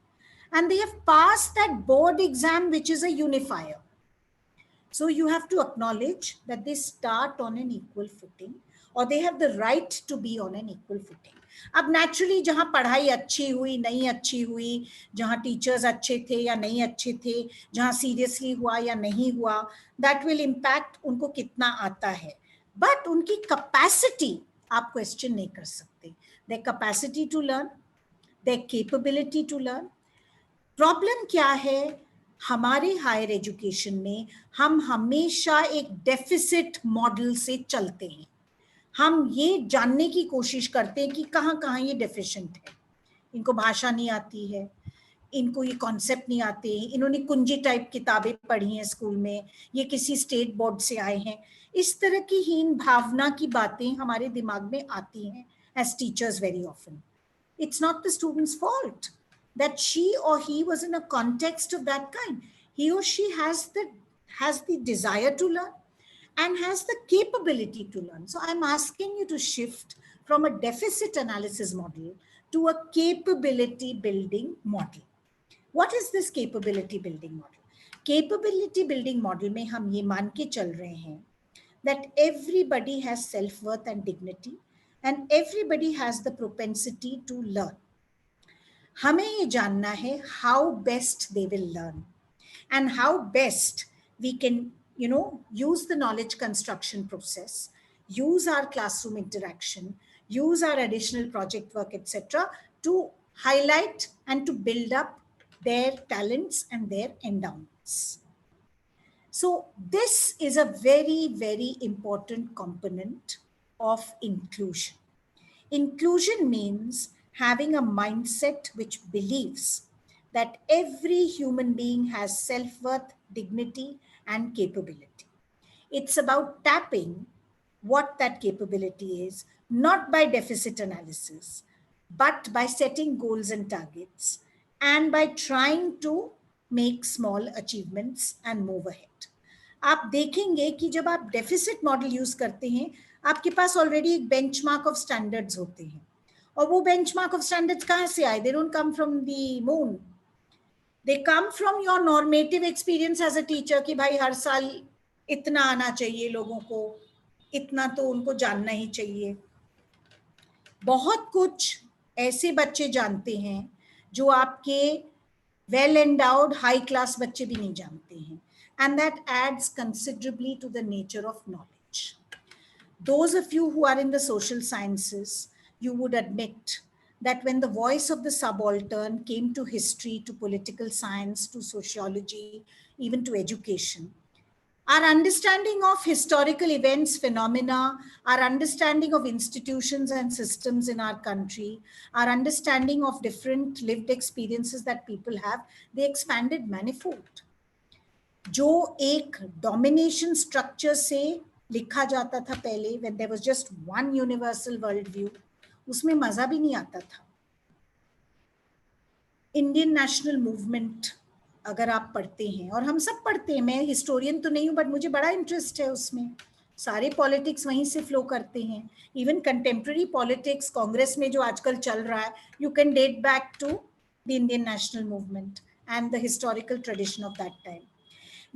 And they have passed that board exam, which is a unifier. So you have to acknowledge that they start on an equal footing. or they have the right to be on an equal footing. अब naturally जहाँ पढ़ाई अच्छी हुई नहीं अच्छी हुई, जहाँ teachers अच्छे थे या नहीं अच्छे थे, जहाँ seriously हुआ या नहीं हुआ, that will impact उनको कितना आता है. But उनकी capacity आप question नहीं कर सकते. Their capacity to learn, their capability to learn. Problem क्या है, हमारे हायर एजुकेशन में हम हमेशा एक डेफिसिट मॉडल से चलते हैं. हम ये जानने की कोशिश करते हैं कि कहाँ कहाँ ये डेफिशिएंट है. इनको भाषा नहीं आती है, इनको ये कॉन्सेप्ट नहीं आते, इन्होंने कुंजी टाइप किताबें पढ़ी हैं स्कूल में, ये किसी स्टेट बोर्ड से आए हैं. इस तरह की हीन भावना की बातें हमारे दिमाग में आती हैं as teachers very often. It's not the student's fault that she or he was in a context of that kind. He or she has the desire to learn and has the capability to learn. So I'm asking you to shift from a deficit analysis model to a capability building model. What is this capability building model? Capability building model में हम ये मान के चल रहे हैं that everybody has self-worth and dignity and everybody has the propensity to learn. हमें ये जानना है how best they will learn and how best we can, use the knowledge construction process, use our classroom interaction, use our additional project work, etc., to highlight and to build up their talents and their endowments. So this is a very, very important component of inclusion. Inclusion means having a mindset which believes that every human being has self-worth, dignity, and capability. It's about tapping what that capability is, not by deficit analysis, but by setting goals and targets, and by trying to make small achievements and move ahead. आप देखेंगे कि जब आप deficit model use करते हैं, आपके पास already एक benchmark of standards होते हैं, और वो बेंचमार्क ऑफ स्टैंडर्ड्स कहाँ से आए? They don't come from the moon, they come from your normative experience as a teacher कि भाई हर साल इतना आना चाहिए लोगों को, इतना तो उनको जानना ही चाहिए. बहुत कुछ ऐसे बच्चे जानते हैं जो आपके वेल एंडाउड हाई क्लास बच्चे भी नहीं जानते हैं, and that adds considerably to the nature of knowledge. Those of you who are in the social sciences, you would admit that when the voice of the subaltern came to history, to political science, to sociology, even to education, our understanding of historical events, phenomena, our understanding of institutions and systems in our country, our understanding of different lived experiences that people have, they expanded manifold. जो एक domination structure से लिखा जाता था पहले, when there was just one universal world view, उसमें मजा भी नहीं आता था. इंडियन नेशनल मूवमेंट अगर आप पढ़ते हैं, और हम सब पढ़ते हैं, मैं हिस्टोरियन तो नहीं हूँ बट मुझे बड़ा इंटरेस्ट है उसमें, सारे पॉलिटिक्स वहीं से फ्लो करते हैं. इवन कंटेम्प्रेरी पॉलिटिक्स, कांग्रेस में जो आजकल चल रहा है, you can date back to the Indian national movement and the historical tradition of that time.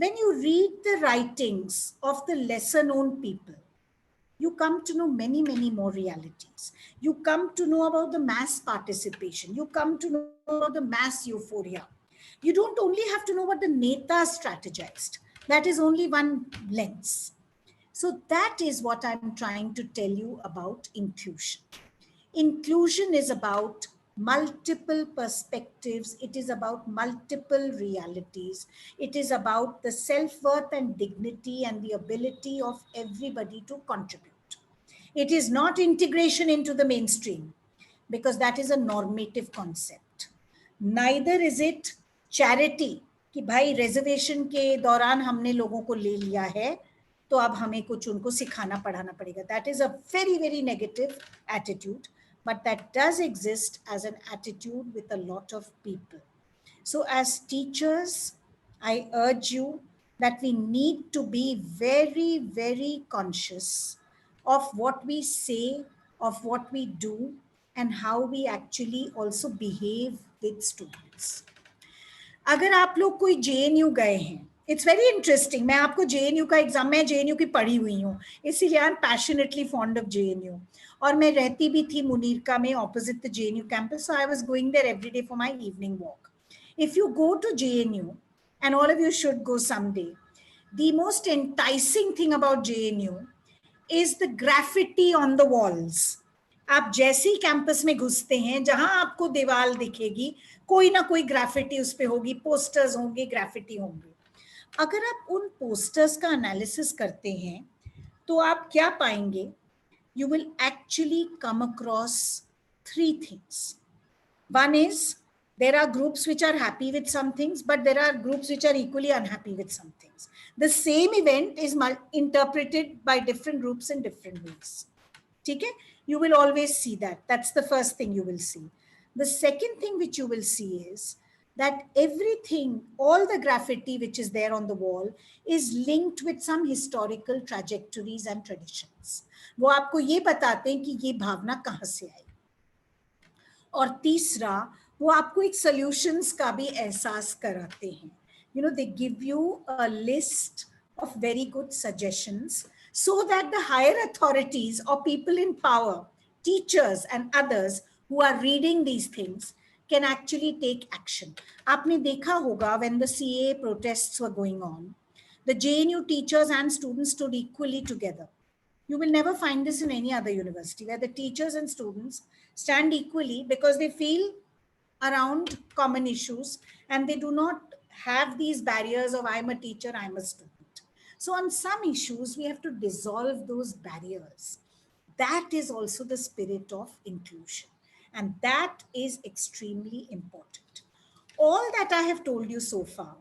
When you read the writings of the lesser known people, you come to know many, many more realities. You come to know about the mass participation. You come to know about the mass euphoria. You don't only have to know what the netas strategized. That is only one lens. So that is what I'm trying to tell you about inclusion. Inclusion is about multiple perspectives. It is about multiple realities. It is about the self-worth and dignity and the ability of everybody to contribute. It is not integration into the mainstream, because that is a normative concept. Neither is it charity कि भाई reservation के दौरान हमने लोगों को ले लिया है तो अब हमें कुछ उनको सिखाना पढ़ाना पड़ेगा. That is a very, very negative attitude. But that does exist as an attitude with a lot of people. So as teachers, I urge you that we need to be very, very conscious of what we say, of what we do, and how we actually also behave with students. अगर आप लोग कोई JNU गए हैं, it's very interesting. मैं आपको JNU का exam, मैं जेएनयू की पढ़ी हुई हूँ, इसीलिए I am passionately fond of JNU. और मैं रहती भी थी मुनीरका में, opposite the JNU campus, so I was going there every day for my evening walk. If you go to JNU, and all of you should go someday, the most enticing thing about JNU is the graffiti on the walls. आप जैसे ही campus में घुसते हैं, जहां आपको दीवार दिखेगी, कोई ना कोई ग्राफिटी उस पे होगी, पोस्टर्स होंगे, ग्राफिटी होंगे. अगर आप उन पोस्टर्स का एनालिसिस करते हैं तो आप क्या पाएंगे? You will actually come across three things. One is, there are groups which are happy with some things, but there are groups which are equally unhappy with some things. The same event is interpreted by different groups in different ways. Okay? You will always see that. That's the first thing you will see. The second thing which you will see is that everything, all the graffiti which is there on the wall is linked with some historical trajectories and traditions. वो आपको ये बताते हैं कि ये भावना कहाँ से आई. और तीसरा, वो आपको एक सॉल्यूशंस का भी एहसास कराते हैं. You know, they give you a list of very good suggestions so that the higher authorities or people in power, teachers and others who are reading these things can actually take action. आपने देखा होगा when the CAA protests were going on, the JNU teachers and students stood equally together. You will never find this in any other university where the teachers and students stand equally because they feel around common issues and they do not have these barriers of I'm a teacher, I'm a student. So on some issues, we have to dissolve those barriers. That is also the spirit of inclusion. And that is extremely important. All that I have told you so far,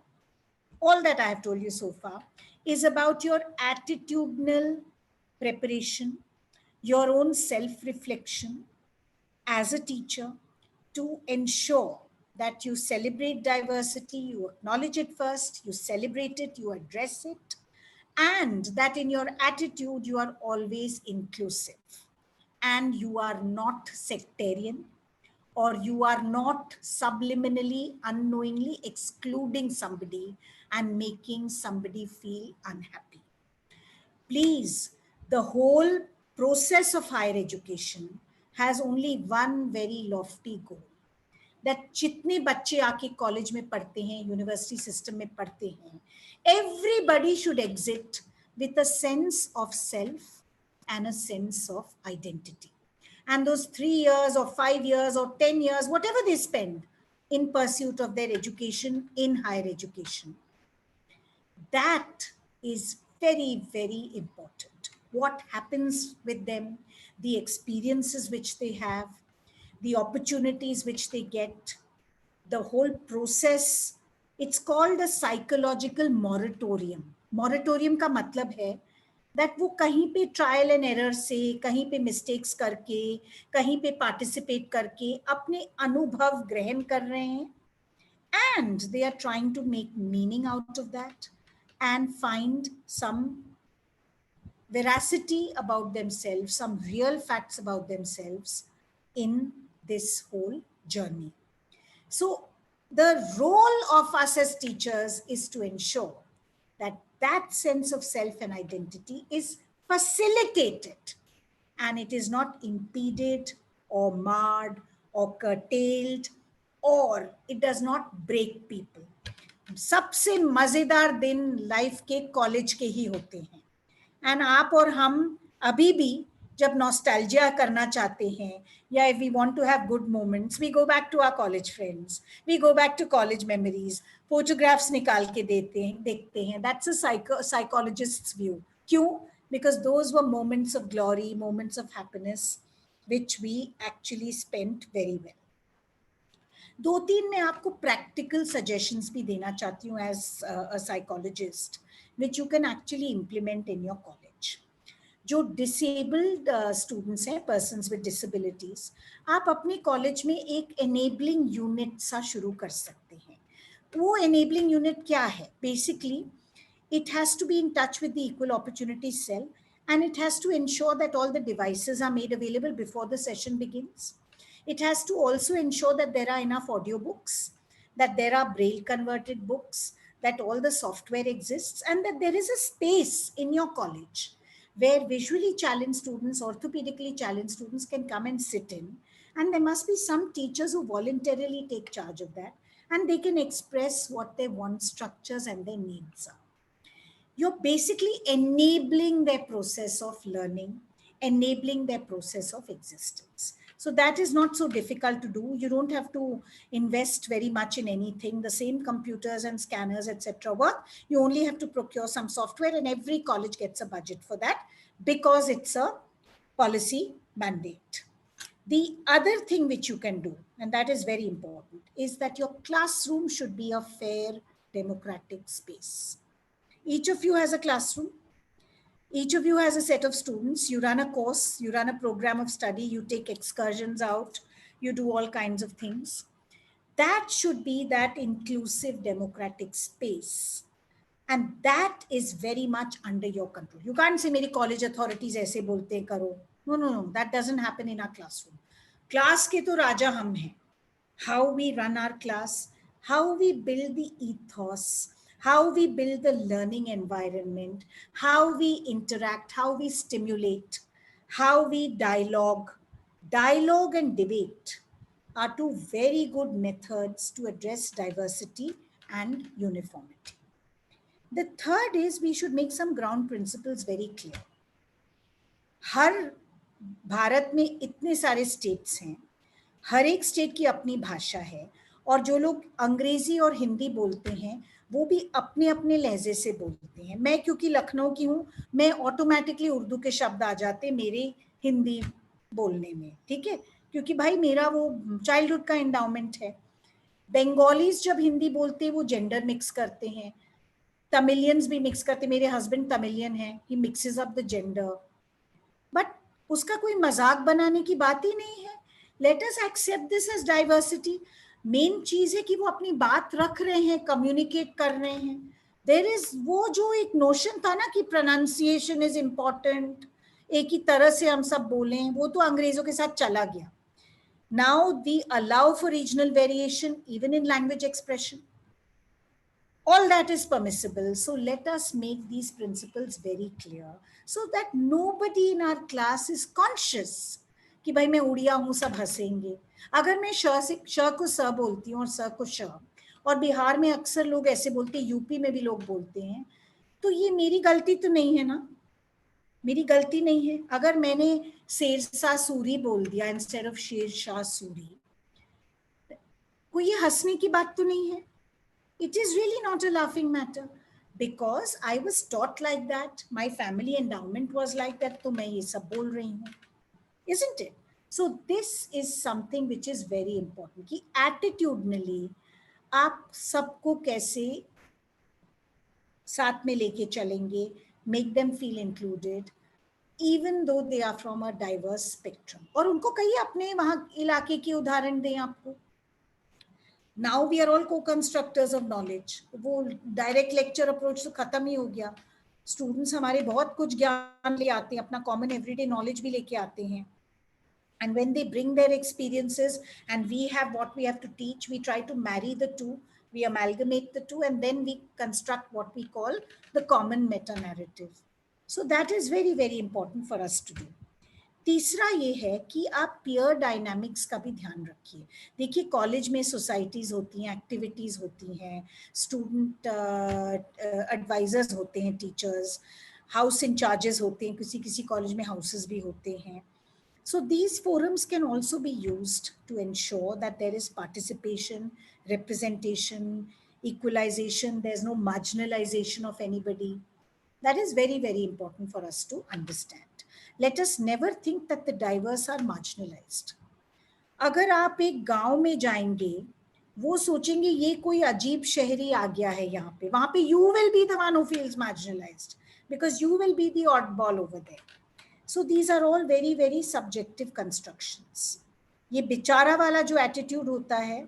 all that I have told you so far is about your attitudinal preparation, your own self-reflection as a teacher to ensure that you celebrate diversity, you acknowledge it first, you celebrate it, you address it, and that in your attitude you are always inclusive and you are not sectarian, or you are not subliminally, unknowingly excluding somebody and making somebody feel unhappy. Please, the whole process of higher education has only one very lofty goal, that जितने बच्चे आके college में पढ़ते हैं, university system में पढ़ते हैं, everybody should exit with a sense of self and a sense of identity. And those 3 years or 5 years or 10 years, whatever they spend in pursuit of their education in higher education, that is very, very important. What happens with them, the experiences which they have, the opportunities which they get, the whole process. It's called a psychological moratorium. Moratorium का मतलब है that वो कहीं पे trial and error से, कहीं पे mistakes करके, कहीं पे पार्टिसिपेट करके अपने अनुभव ग्रहण कर रहे हैं, and they are trying to make meaning out of that and find some veracity about themselves, some real facts about themselves in this whole journey. So the role of us as teachers is to ensure that that sense of self and identity is facilitated and it is not impeded or marred or curtailed, or it does not break people. सबसे मजेदार दिन life के college के ही होते हैं. And आप और हम अभी भी जब नॉस्टैल्जिया करना चाहते हैं, या if we want to have good moments, we go back to our college friends, we go back to college memories, photographs निकाल के देखते हैं. That's a psychologist's view. क्यों? Because those were moments of glory, moments of happiness which we actually spent very well. 2-3 मैं आपको practical suggestions भी देना चाहती हूँ as a psychologist, which you can actually implement in your college. जो disabled students हैं, persons with disabilities, आप अपने कॉलेज में एक एनेबलिंग यूनिट सा शुरू कर सकते हैं. वो एनेबलिंग यूनिट क्या है? Basically it has to be in touch with the equal opportunity cell, and it has to ensure that all the devices are made available before the session begins. It has to also ensure that there are enough audiobooks, that there are braille converted books, that all the software exists, and that there is a space in your college where visually challenged students, orthopedically challenged students can come and sit in. And there must be some teachers who voluntarily take charge of that, and they can express what their want structures and their needs are. You're basically enabling their process of learning, enabling their process of existence. So that is not so difficult to do. You don't have to invest very much in anything. The same computers and scanners, etc. work. You only have to procure some software, and every college gets a budget for that because it's a policy mandate. The other thing which you can do, and that is very important, is that your classroom should be a fair, democratic space. Each of you has a classroom. Each of you has a set of students. You run a course, you run a program of study, you take excursions out, you do all kinds of things. That should be that inclusive, democratic space. And that is very much under your control. You can't say, "Meri college authorities aise bolte hain, karo." No, no, no. That doesn't happen in our classroom. Class ke to raja hum hain. How we run our class, how we build the ethos, how we build the learning environment, how we interact, how we stimulate, how we dialogue. Dialogue and debate are two very good methods to address diversity and uniformity. The third is we should make some ground principles very clear. हर भारत में इतने सारे states हैं, हर एक state की अपनी भाषा है, और जो लोग अंग्रेजी और हिंदी बोलते हैं वो भी अपने अपने लहजे से बोलते हैं. मैं क्योंकि लखनऊ की हूँ, मैं ऑटोमेटिकली उर्दू के शब्द आ जाते मेरे हिंदी बोलने में, ठीक है, क्योंकि भाई मेरा वो चाइल्डहुड का एंडाउमेंट है. बंगालीज जब हिंदी बोलते हैं वो जेंडर मिक्स करते हैं, तमिलियंस भी मिक्स करते. मेरे हस्बैंड तमिलियन है, he mixes up the gender, but उसका कोई मजाक बनाने की बात ही नहीं है. Let us accept this as diversity. Main चीज है कि वो अपनी बात रख रहे हैं, कम्युनिकेट कर रहे हैं. देर इज वो जो एक नोशन था ना कि प्रोनाउंसिएशन इज इंपॉर्टेंट, एक ही तरह से हम सब बोलें, वो तो अंग्रेजों के साथ चला गया. Now we allow for regional variation even in language expression. All that is permissible. So let us make these principles very clear so that nobody in our class is conscious कि भाई मैं उड़िया हूँ, सब हंसेंगे. अगर मैं श को स बोलती हूँ और स को श, और बिहार में अक्सर लोग ऐसे बोलते हैं, यूपी में भी लोग बोलते हैं, तो ये मेरी गलती तो नहीं है ना, मेरी गलती नहीं है. अगर मैंने शेरशाह सूरी बोल दिया इंस्टेड ऑफ शेरशाह सूरी, कोई ये हंसने की बात तो नहीं है. It is really not a laughing matter because I was taught like that. My family endowment was like that. तो मैं ये सब बोल रही हूँ, isn't it? So this is something which is very important कि attitudinally आप सबको कैसे साथ में लेके चलेंगे, make them feel included, even though they are from a diverse spectrum. और उनको कहिए अपने वहाँ इलाके की उदाहरण दें आपको. Now we are all co-constructors of knowledge. वो direct lecture approach तो खत्म ही हो गया. Students हमारे बहुत कुछ ज्ञान ले आते हैं, अपना common everyday knowledge भी लेके आते हैं. And when they bring their experiences and we have what we have to teach, we try to marry the two, we amalgamate the two, and then we construct what we call the common meta narrative. So that is very, very important for us to do. तीसरा ये है कि आप peer dynamics का भी ध्यान रखिए. देखिए कॉलेज में सोसाइटीज होती हैं, एक्टिविटीज होती हैं, स्टूडेंट एडवाइजर्स होते हैं, टीचर्स, हाउस इंचार्जेस होते हैं, किसी किसी कॉलेज में हाउसेस भी होते हैं. So these forums can also be used to ensure that there is participation, representation, equalization, there's no marginalization of anybody. That is very, very important for us to understand. Let us never think that the diverse are marginalized. अगर आप एक गांव में जाएंगे, वो सोचेंगे ये कोई अजीब शहरी आ गया है यहाँ पे, वहां पे you will be the one who feels marginalized because you will be the oddball over there. So these are all very, very subjective constructions. ये बेचारा वाला जो attitude होता है,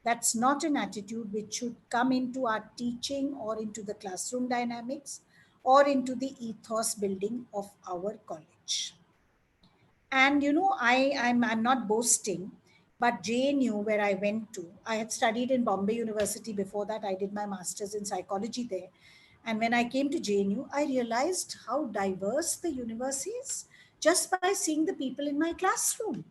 that's not an attitude which should come into our teaching or into the classroom dynamics or into the ethos building of our college. And you know, I'm not boasting. But JNU, where I went to, I had studied in Bombay University before that. I did my master's in psychology there. And when I came to JNU, I realized how diverse the universe is just by seeing the people in my classroom.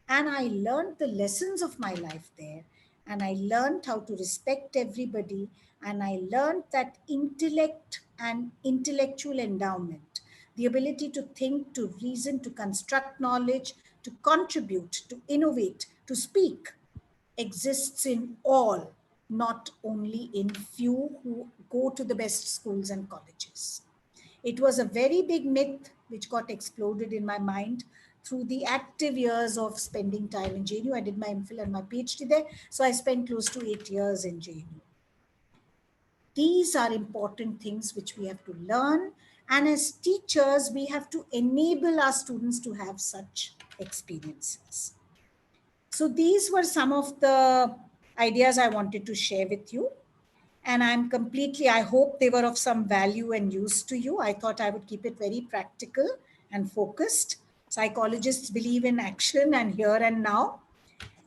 And I learned the lessons of my life there. And I learned how to respect everybody. And I learned that intellect and intellectual endowment, the ability to think, to reason, to construct knowledge, to contribute, to innovate, to speak, exists in all, not only in few who go to the best schools and colleges. It was a very big myth which got exploded in my mind through the active years of spending time in JNU. I did my MPhil and my PhD there, so I spent close to 8 years in JNU. These are important things which we have to learn, and as teachers, we have to enable our students to have such experiences. So these were some of the ideas I wanted to share with you. And I hope they were of some value and use to you. I thought I would keep it very practical and focused. Psychologists believe in action and here and now.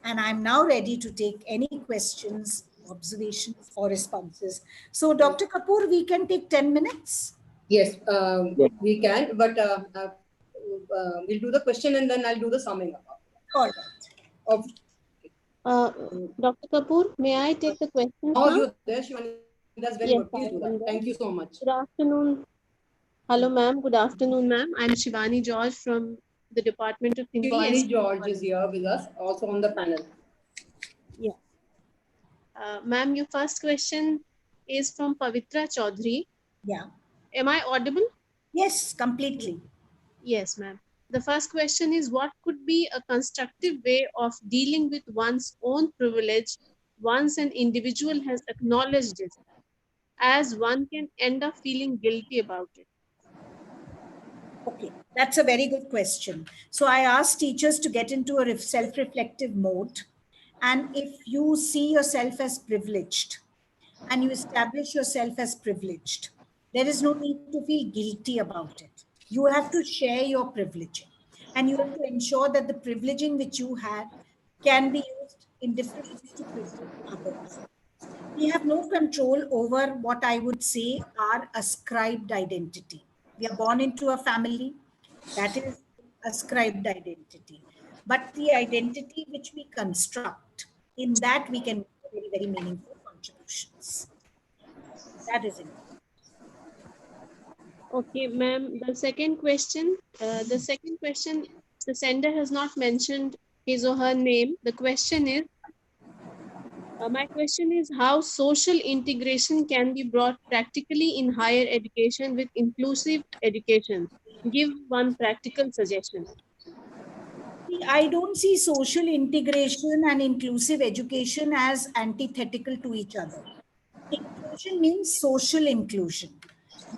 And I'm now ready to take any questions, observations, or responses. So, Dr. Kapoor, we can take 10 minutes. Yes, we can, but we'll do the question and then I'll do the summing up. All right. Of, Dr. Kapoor, may I take the questions oh, now? you're there, Shivani. That's very Yes, good. Please do that. Thank you so much. Good afternoon. Hello, ma'am. Good afternoon, ma'am. I'm Shivani George from the Department of Thinking. Shivani George is here with us, also on the panel. Yeah. Ma'am, your first question is from Pavitra Chaudhary. Yeah. Am I audible? Yes, completely. Yes, ma'am. The first question is, what could be a constructive way of dealing with one's own privilege once an individual has acknowledged it, as one can end up feeling guilty about it? Okay, that's a very good question. So I ask teachers to get into a self-reflective mode. And if you see yourself as privileged and you establish yourself as privileged, there is no need to feel guilty about it. You have to share your privileging, and you have to ensure that the privileging which you had can be used in different ways to privilege others. We have no control over what I would say are ascribed identity. We are born into a family, that is ascribed identity. But the identity which we construct, in that we can make very, very meaningful contributions. That is important. Okay, ma'am. The second question, the sender has not mentioned his or her name. The question is, my question is how social integration can be brought practically in higher education with inclusive education. Give one practical suggestion. I don't see social integration and inclusive education as antithetical to each other. Inclusion means social inclusion.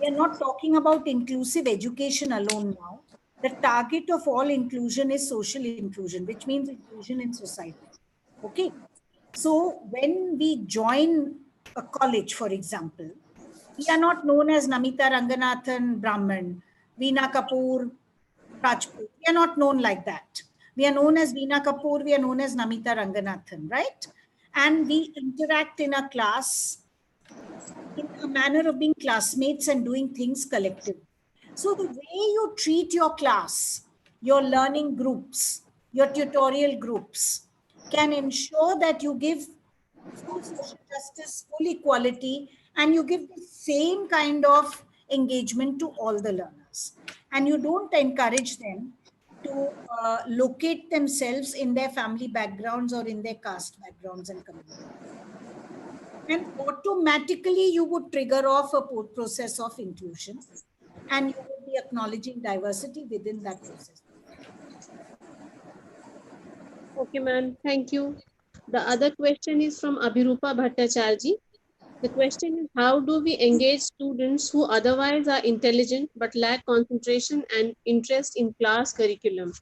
We are not talking about inclusive education alone now. The target of all inclusion is social inclusion, which means inclusion in society. Okay. So when we join a college, for example, we are not known as Namita Rangnathan Brahman, Veena Kapoor Rajput. We are not known like that. We are known as Veena Kapoor, we are known as Namita Rangnathan, right? And we interact in a class in a manner of being classmates and doing things collectively. So the way you treat your class, your learning groups, your tutorial groups can ensure that you give full social justice, full equality, and you give the same kind of engagement to all the learners. And you don't encourage them to locate themselves in their family backgrounds or in their caste backgrounds and communities. And automatically you would trigger off a process of inclusion, and you would be acknowledging diversity within that process. Okay, ma'am. Thank you. The other question is from Abhirupa Bhattacharji. The question is, how do we engage students who otherwise are intelligent but lack concentration and interest in class curriculum?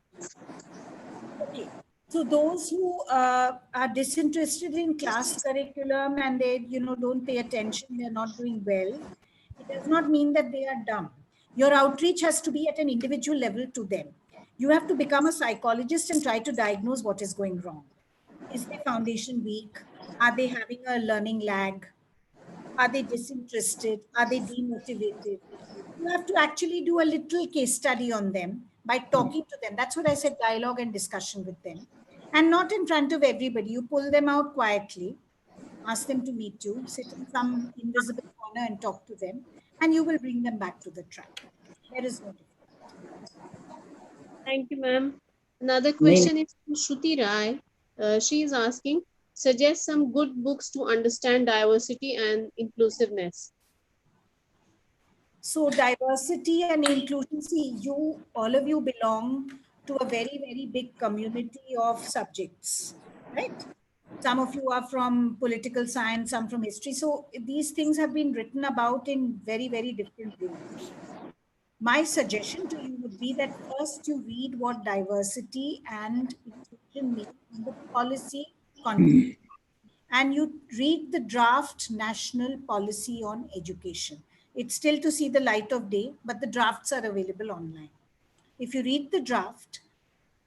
Okay. So those who are disinterested in class curriculum and they, don't pay attention, they're not doing well, it does not mean that they are dumb. Your outreach has to be at an individual level to them. You have to become a psychologist and try to diagnose what is going wrong. Is their foundation weak? Are they having a learning lag? Are they disinterested? Are they demotivated? You have to actually do a little case study on them by talking to them. That's what I said, dialogue and discussion with them. And not in front of everybody. You pull them out quietly, ask them to meet you, sit in some invisible corner and talk to them, and you will bring them back to the track. There is no difficulty. Thank you, ma'am. Another Name. question is from Shruti Rai. She is asking, suggest some good books to understand diversity and inclusiveness. So diversity and inclusion, see, all of you belong to a very, very big community of subjects, right? Some of you are from political science, some from history. So these things have been written about in very, very different ways. My suggestion to you would be that first you read what diversity and inclusion mean in the policy context. And you read the draft national policy on education. It's still to see the light of day, but the drafts are available online. If you read the draft,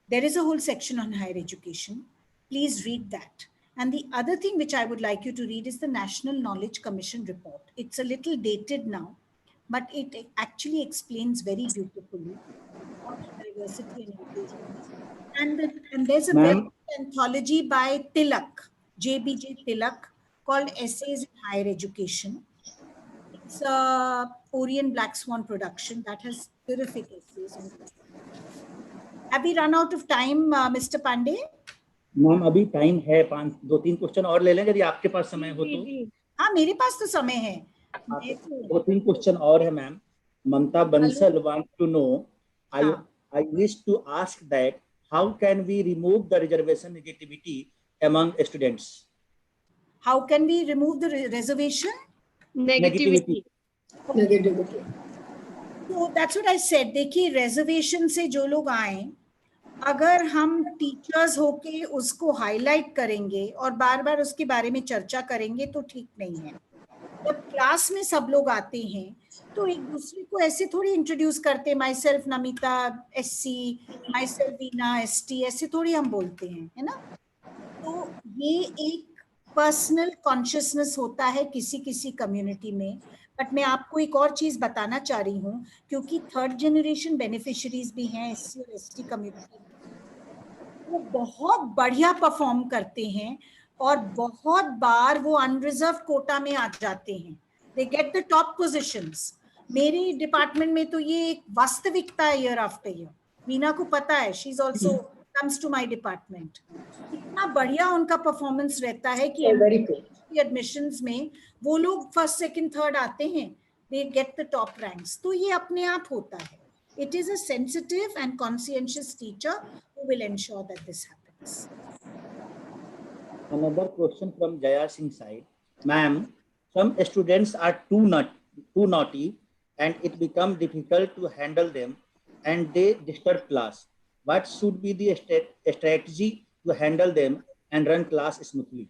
there is a whole section on higher education. Please read that. And the other thing which I would like you to read is the National Knowledge Commission report. It's a little dated now, but it actually explains very beautifully what diversity and inclusion is. And there's a very Ma'am, anthology by Tilak, JBJ Tilak, called Essays in Higher Education. It's a Orient Black Swan production that has terrific essays on. Have we run out of time, Mr. Pandey? Ma'am अभी time है 2-3 question और ले लें यदि आपके पास समय हो तो. हाँ मेरे पास तो समय है. 2-3 क्वेश्चन और है ma'am. Mamta Bansal wants to know, I wish to ask that how can we remove the reservation negativity among students? How can we remove the reservation? Negativity. Negativity. So that's what I said. देखिए reservation से जो लोग आए, अगर हम teachers होके उसको highlight करेंगे और बार बार उसके बारे में चर्चा करेंगे तो ठीक नहीं है. जब क्लास में सब लोग आते हैं तो एक दूसरे को ऐसे थोड़ी इंट्रोड्यूस करते, my self Namita SC, my self Veena ST, ऐसे थोड़ी हम बोलते हैं, है ना. तो ये एक पर्सनल कॉन्शियसनेस होता है किसी किसी कम्युनिटी में. बट मैं आपको एक और चीज बताना चाह रही हूँ, क्योंकि थर्ड जनरेशन बेनिफिशियरीज भी हैं SC और ST कम्युनिटी, वो बहुत बढ़िया परफॉर्म करते हैं और बहुत बार वो अनरिजर्व कोटा में आ जाते हैं. They get the top positions. मेरे डिपार्टमेंट में तो ये एक वास्तविकता है ईयर आफ्टर ईयर. मीना को पता है, she is also comes to my department. इतना बढ़िया उनका परफॉर्मेंस रहता है कि एडमिशंस में वो लोग फर्स्ट सेकंड थर्ड आते हैं. They get the top ranks. तो ये अपने आप होता है. It is a sensitive and conscientious teacher who will ensure that this happens. Another question from Jaya Singh side. Ma'am, some students are too naughty and it becomes difficult to handle them and they disturb class. What should be the strategy to handle them and run class smoothly?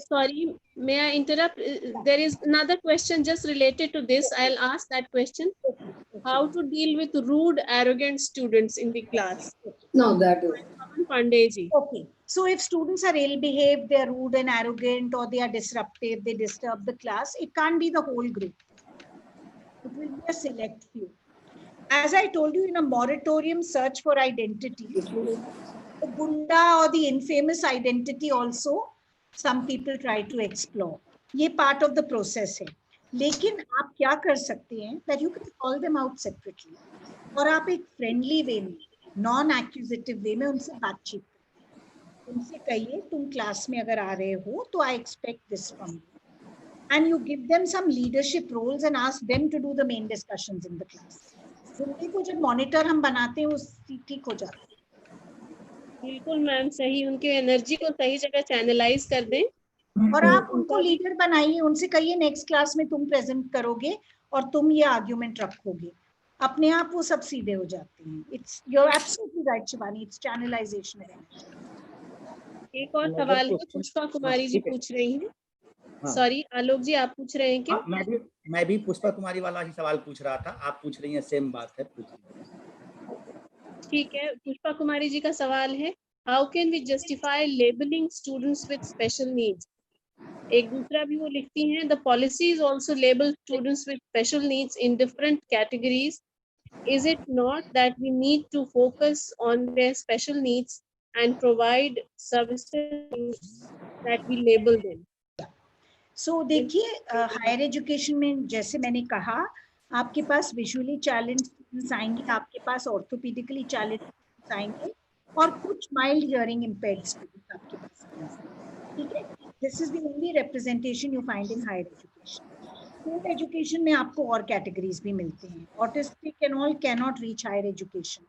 Sorry, may I interrupt? There is another question just related to this. I'll ask that question. How to deal with rude, arrogant students in the class? No, that is. Pandeyji. Okay. So if students are ill-behaved, they're rude and arrogant, or they are disruptive, they disturb the class, it can't be the whole group. It will be a select few. As I told you, in a moratorium search for identity, the gunda or the infamous identity also, some people try to explore. ये part of the process है. लेकिन आप क्या कर सकते हैं, that you can call them out separately. और आप एक friendly way में, non-accusative way में उनसे बातचीत करें. उनसे कहिए, तुम क्लास में अगर आ रहे हो, तो I expect this from you. And you give them some leadership roles and ask them to do the main discussions in the class. उनके को जब मॉनिटर हम बनाते हैं, वो ठीक हो जाता है. बिल्कुल मैम, सही. उनके एनर्जी को सही जगह चैनलाइज कर दें और आप उनको लीडर बनाइए. उनसे कहिए नेक्स्ट क्लास में तुम प्रेजेंट करोगे और तुम ये आर्ग्यूमेंट रखोगे. अपने आप वो सब सीधे हो जाते हैं. It's you are absolutely right Shivani, it's channelization of energy. एक और सवाल है, पुष्पा कुमारी जी पूछ रही हैं. सॉरी आलोक जी, आप पूछ रहे हैं क्या? मैं भी पुष्पा कुमारी वाला ही सवाल पूछ रहा था. आप पूछ रही हैं, सेम बात है. ठीक है, पुष्पा कुमारी जी का सवाल है, how can we justify labelling students with special needs? एक दूसरा भी वो लिखती हैं, the policies also label students with special needs in different categories. Is it not that we need to focus on their special needs and provide services that we label them? सो देखिए, higher education में जैसे मैंने कहा, आपके पास visually challenge students आएंगे, आपके पास orthopaedically challenge students आएंगे, और कुछ माइल्ड हियरिंग इम्पेयर्ड स्टूडेंट्स आपके पास आएंगे. ठीक है, this is the only representation you find in higher education. School education में आपको और कैटेगरीज भी मिलते हैं. Autistic and all can not reach higher education.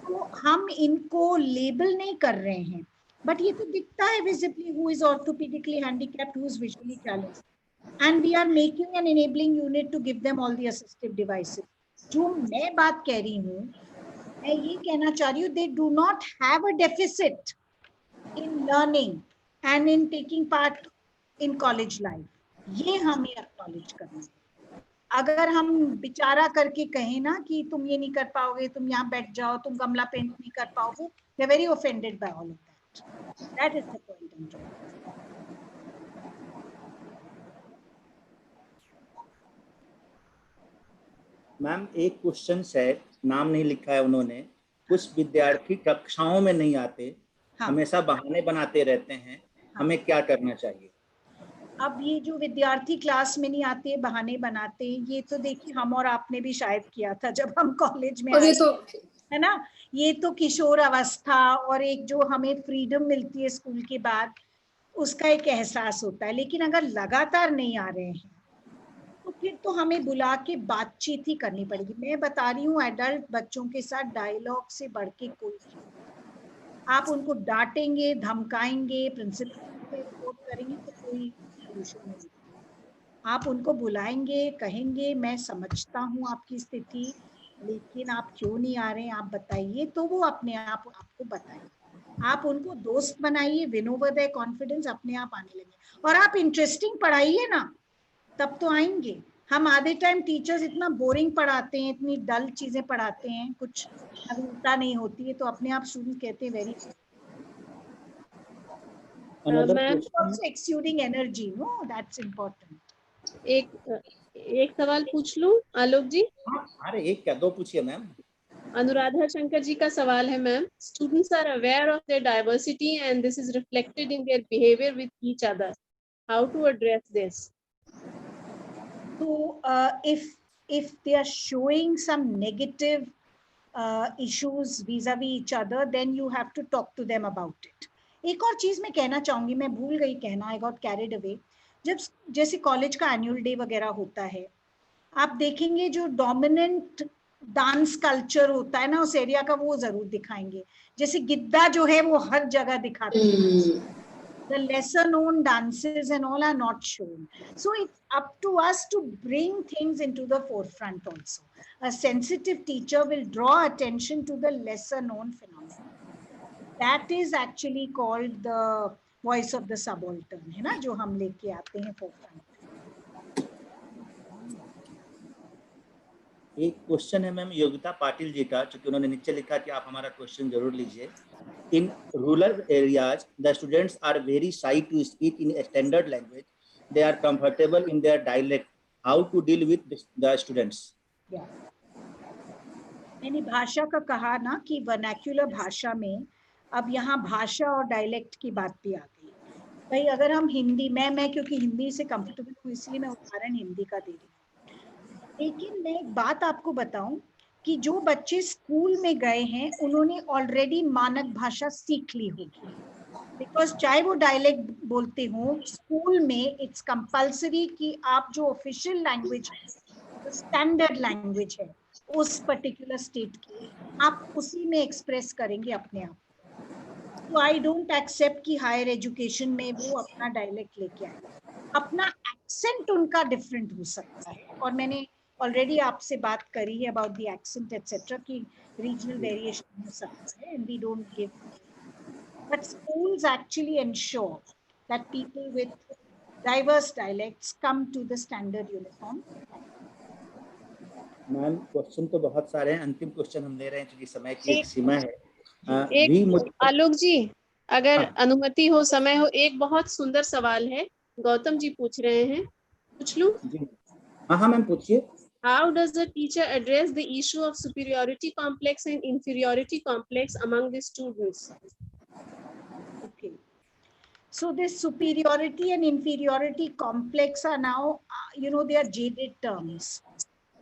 तो हम इनको लेबल नहीं कर रहे हैं, बट ये तो दिखता है visibly who is orthopaedically handicapped, who is visually challenged, and we are making an enabling unit to give them all the assistive devices. जो मैं बात कह रही हूँ, मैं ये कहना चाह रही हूँ, they do not have a deficit in learning and in taking part in college life. ये हमें एक्नॉलेज करना है. अगर हम बेचारा करके कहें ना कि तुम ये नहीं कर पाओगे, तुम यहाँ बैठ जाओ, तुम गमला पेंट नहीं कर पाओगे, they are very offended by all of that. That is the point I am trying. Ma'am एक क्वेश्चन है, नाम नहीं लिखा है उन्होंने, कुछ विद्यार्थी कक्षाओं में नहीं आते, हाँ. हमेशा बहाने बनाते रहते हैं, हमें क्या करना चाहिए? अब ये जो विद्यार्थी क्लास में नहीं आते, बहाने बनाते हैं, ये तो देखिए हम और आपने भी शायद किया था जब हम कॉलेज में आए, तो है ना. ये तो किशोर अवस्था, और एक जो हमें फ्रीडम मिलती है स्कूल के बाद, उसका एक एहसास होता है. लेकिन अगर लगातार नहीं आ रहे हैं, तो फिर तो हमें बुला के बातचीत ही करनी पड़ेगी. मैं बता रही हूँ, एडल्ट बच्चों के साथ डायलॉग से बढ़ के कोई, आप उनको डांटेंगे, धमकाएंगे, प्रिंसिपल पे रिपोर्ट करेंगे, तो कोई सोल्यूशन नहीं. आप उनको बुलाएंगे, कहेंगे मैं समझता हूँ आपकी स्थिति, लेकिन आप क्यों नहीं आ रहे हैं, आप बताइए, तो वो अपने आप आपको बताएंगे. आप उनको दोस्त बनाइए, विन ओवर देयर कॉन्फिडेंस, अपने आप आने लगे. और आप इंटरेस्टिंग पढ़ाइए ना, तब तो आएंगे. हम आधे टाइम टीचर्स इतना बोरिंग पढ़ाते हैं, इतनी डल चीजें पढ़ाते हैं, कुछ नवीनता नहीं होती है, तो अपने आप स्टूडेंट कहते हैं very ma'am, also exuding energy, no, that's important. एक सवाल पूछ लूं आलोक जी? अरे एक क्या, दो पूछिए मैम. अनुराधा शंकर जी का सवाल है, ma'am, students are aware of their diversity and this is reflected in their behaviour with each other, how to address this? So if they are showing some negative issues vis-a-vis each other, then you have to talk to them about it. एक और चीज मैं कहना चाहूंगी, मैं भूल गई कहना, आई गॉट कैरिड अवे. जब जैसे कॉलेज का एनुअल डे वगैरह होता है, आप देखेंगे जो डोमिनेंट डांस कल्चर होता है ना उस एरिया का, वो जरूर दिखाएंगे. जैसे गिद्दा जो है वो हर जगह दिखाते हैं. The lesser known dances and all are not shown. So it's up to us to bring things into the forefront also. A sensitive teacher will draw attention to the lesser known phenomena. That is actually called the voice of the subaltern, है ना, जो हम लेके आते हैं forefront. एक question है ma'am Yogita Patil ji का, चूंकि उन्होंने नीचे लिखा कि आप हमारा क्वेश्चन जरूर लीजिए. In rural areas, the students are very shy to speak in a standard language. They are comfortable in their dialect. How to deal with the students? Yeah. मैंने भाषा का कहा ना कि वर्नाक्युलर भाषा में, अब यहाँ भाषा और डायलेक्ट की बात भी आ गई. भाई अगर हम हिंदी, मैं क्योंकि हिंदी से कंफर्टेबल हूँ, इसलिए मैं उदाहरण हिंदी का दे रही हूँ. लेकिन मैं एक बात आपको बताऊं कि जो बच्चे स्कूल में गए हैं, उन्होंने ऑलरेडी मानक भाषा सीख ली होगी. बिकॉज चाहे वो डायलेक्ट बोलते हो, स्कूल में इट्स कंपल्सरी कि आप जो ऑफिशियल लैंग्वेज, स्टैंडर्ड लैंग्वेज है उस पर्टिकुलर स्टेट की, आप उसी में एक्सप्रेस करेंगे अपने आप. तो आई डोंट एक्सेप्ट कि हायर एजुकेशन में वो अपना डायलेक्ट लेके आए. अपना एक्सेंट उनका डिफरेंट हो सकता है, और मैंने ऑलरेडी आपसे बात करी है अबाउट द एक्सेंट एटसेट्रा कि रीजनल वेरिएशन हो सकता है, and we don't give. But schools actually ensure that people with diverse dialects come to the standard uniform. Ma'am question तो बहुत सारे हैं, अंतिम क्वेश्चन हम ले रहे हैं क्योंकि समय की एक सीमा है। एक आलोक जी, अगर हाँ। अनुमति हो, समय हो, एक बहुत सुंदर सवाल है, गौतम जी पूछ रहे हैं, पूछ लूं? जी हाँ हाँ मैम पूछिए। How does the teacher address the issue of superiority complex and inferiority complex among the students? Okay. So this superiority and inferiority complex are now, they are jaded terms.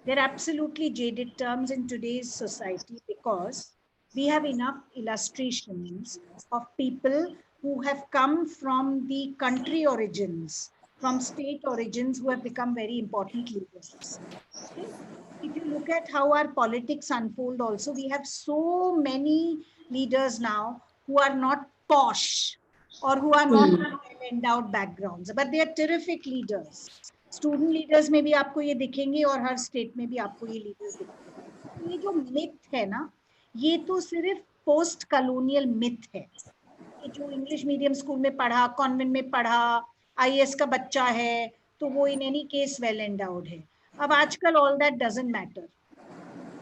They're absolutely jaded terms in today's society because we have enough illustrations of people who have come from the country origins, from state origins, who have become very important leaders. Okay? If you look at how our politics unfold also, we have so many leaders now who are not posh or who are not well endowed backgrounds, but they are terrific leaders. Student leaders में भी आपको ये दिखेंगे और हर state में भी आपको ये लीडर्स दिखेंगे। ये जो मिथ है ना, ये तो सिर्फ पोस्ट कॉलोनियल मिथ है कि जो इंग्लिश मीडियम स्कूल में पढ़ा, कॉन्वेंट में पढ़ा, आईएएस का बच्चा है तो वो in any case well endowed है। अब आजकल all that doesn't matter,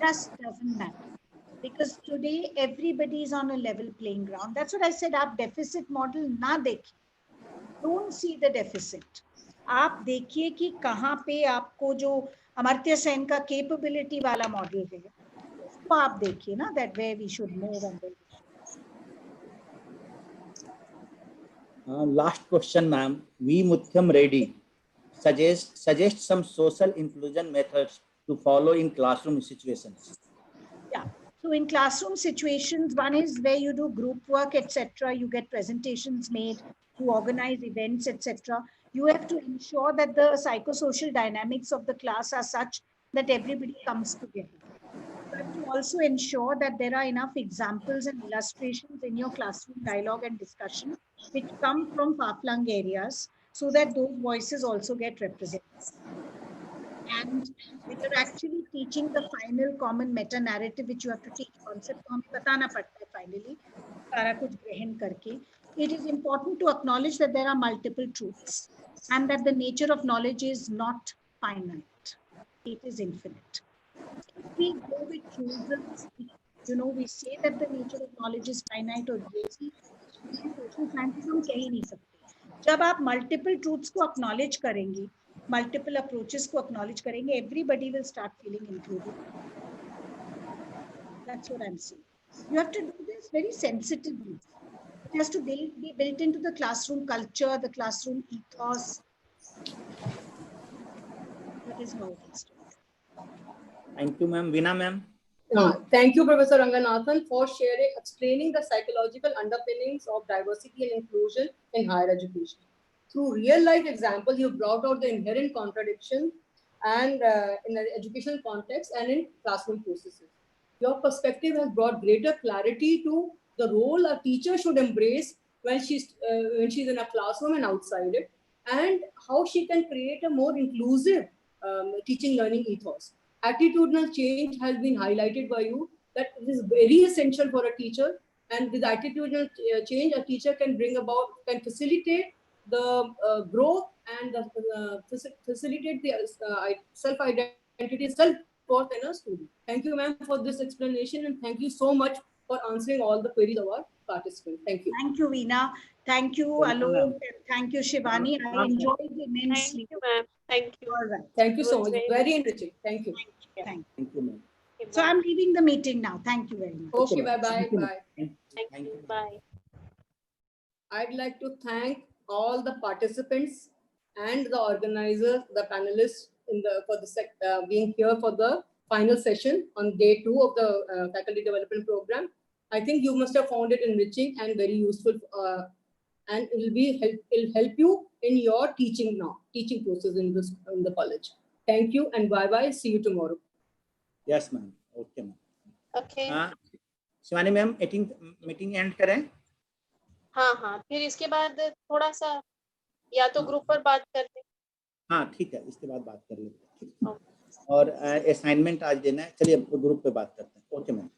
just doesn't matter because today everybody is on a level playing ground. That's what I said, आप deficit model ना देखिए, don't see the deficit. आप देखिए कि कहाँ पे आपको जो अमर्त्य सेन का कैपेबिलिटी वाला मॉडल है उसको आप देखिए ना, that where we should move and where we should. Last question ma'am, V Muthyam Reddy suggest some social inclusion methods to follow in classroom situations. Yeah. So in classroom situations, one is where you do group work, etc. You get presentations made, you organize events, etc. You have to ensure that the psychosocial dynamics of the class are such that everybody comes together. You have to also ensure that there are enough examples and illustrations in your classroom dialogue and discussion which come from far-flung areas so that those voices also get represented. And when you're actually teaching the final common meta narrative, which you have to teach concept को हमें बताना पड़ता है finally, सारा कुछ ग्रहण करके, it is important to acknowledge that there are multiple truths and that the nature of knowledge is not finite, it is infinite. If we go with choosers, we say that the nature of knowledge is finite or crazy, social sciences हम कह ही नहीं सकते। जब आप multiple truths को acknowledge करेंगे, multiple approaches को acknowledge करेंगे, everybody will start feeling included. That's what I'm saying. You have to do this very sensitively. It has to be built into the classroom culture, the classroom ethos. That is how it has to be. Thank you ma'am. Veena ma'am. Thank you, Professor Rangnathan, for explaining the psychological underpinnings of diversity and inclusion in higher education. Through real-life examples, you brought out the inherent contradiction and in the educational context and in classroom processes. Your perspective has brought greater clarity to the role a teacher should embrace when she's in a classroom and outside it, and how she can create a more inclusive teaching learning ethos. Attitudinal change has been highlighted by you, that it is very essential for a teacher, and with attitudinal change, a teacher can facilitate the growth and facilitate the self-identity, self-worth in a student. Thank you, ma'am, for this explanation, and thank you so much for answering all the queries of our participants. Thank you. Thank you, Veena. Thank you, Alok. Thank you, Shivani. I enjoyed immensely. Thank you, ma'am. Thank you. All right. Thank you It so was much. Very enriching. Thank you. Thank Thank you ma'am. you. So I'm leaving the meeting now. Thank you very much. Okay, bye-bye. Bye. Thank you. Bye. I'd like to thank all the participants and the organizers, the panelists being here for the final session on day 2 of the faculty development program. I think you must have found it enriching and very useful, and it'll help you in your teaching process in the college. Thank you and bye bye. See you tomorrow. Yes ma'am. Okay ma'am. Okay. Shivani ma'am meeting and करें? हाँ, फिर इसके बाद थोड़ा सा या तो group पर बात करते हैं। हाँ ठीक है, इसके बाद बात कर लेते हैं। और असाइनमेंट आज देना है, चलिए ग्रुप पे बात करते हैं। Okay ma'am.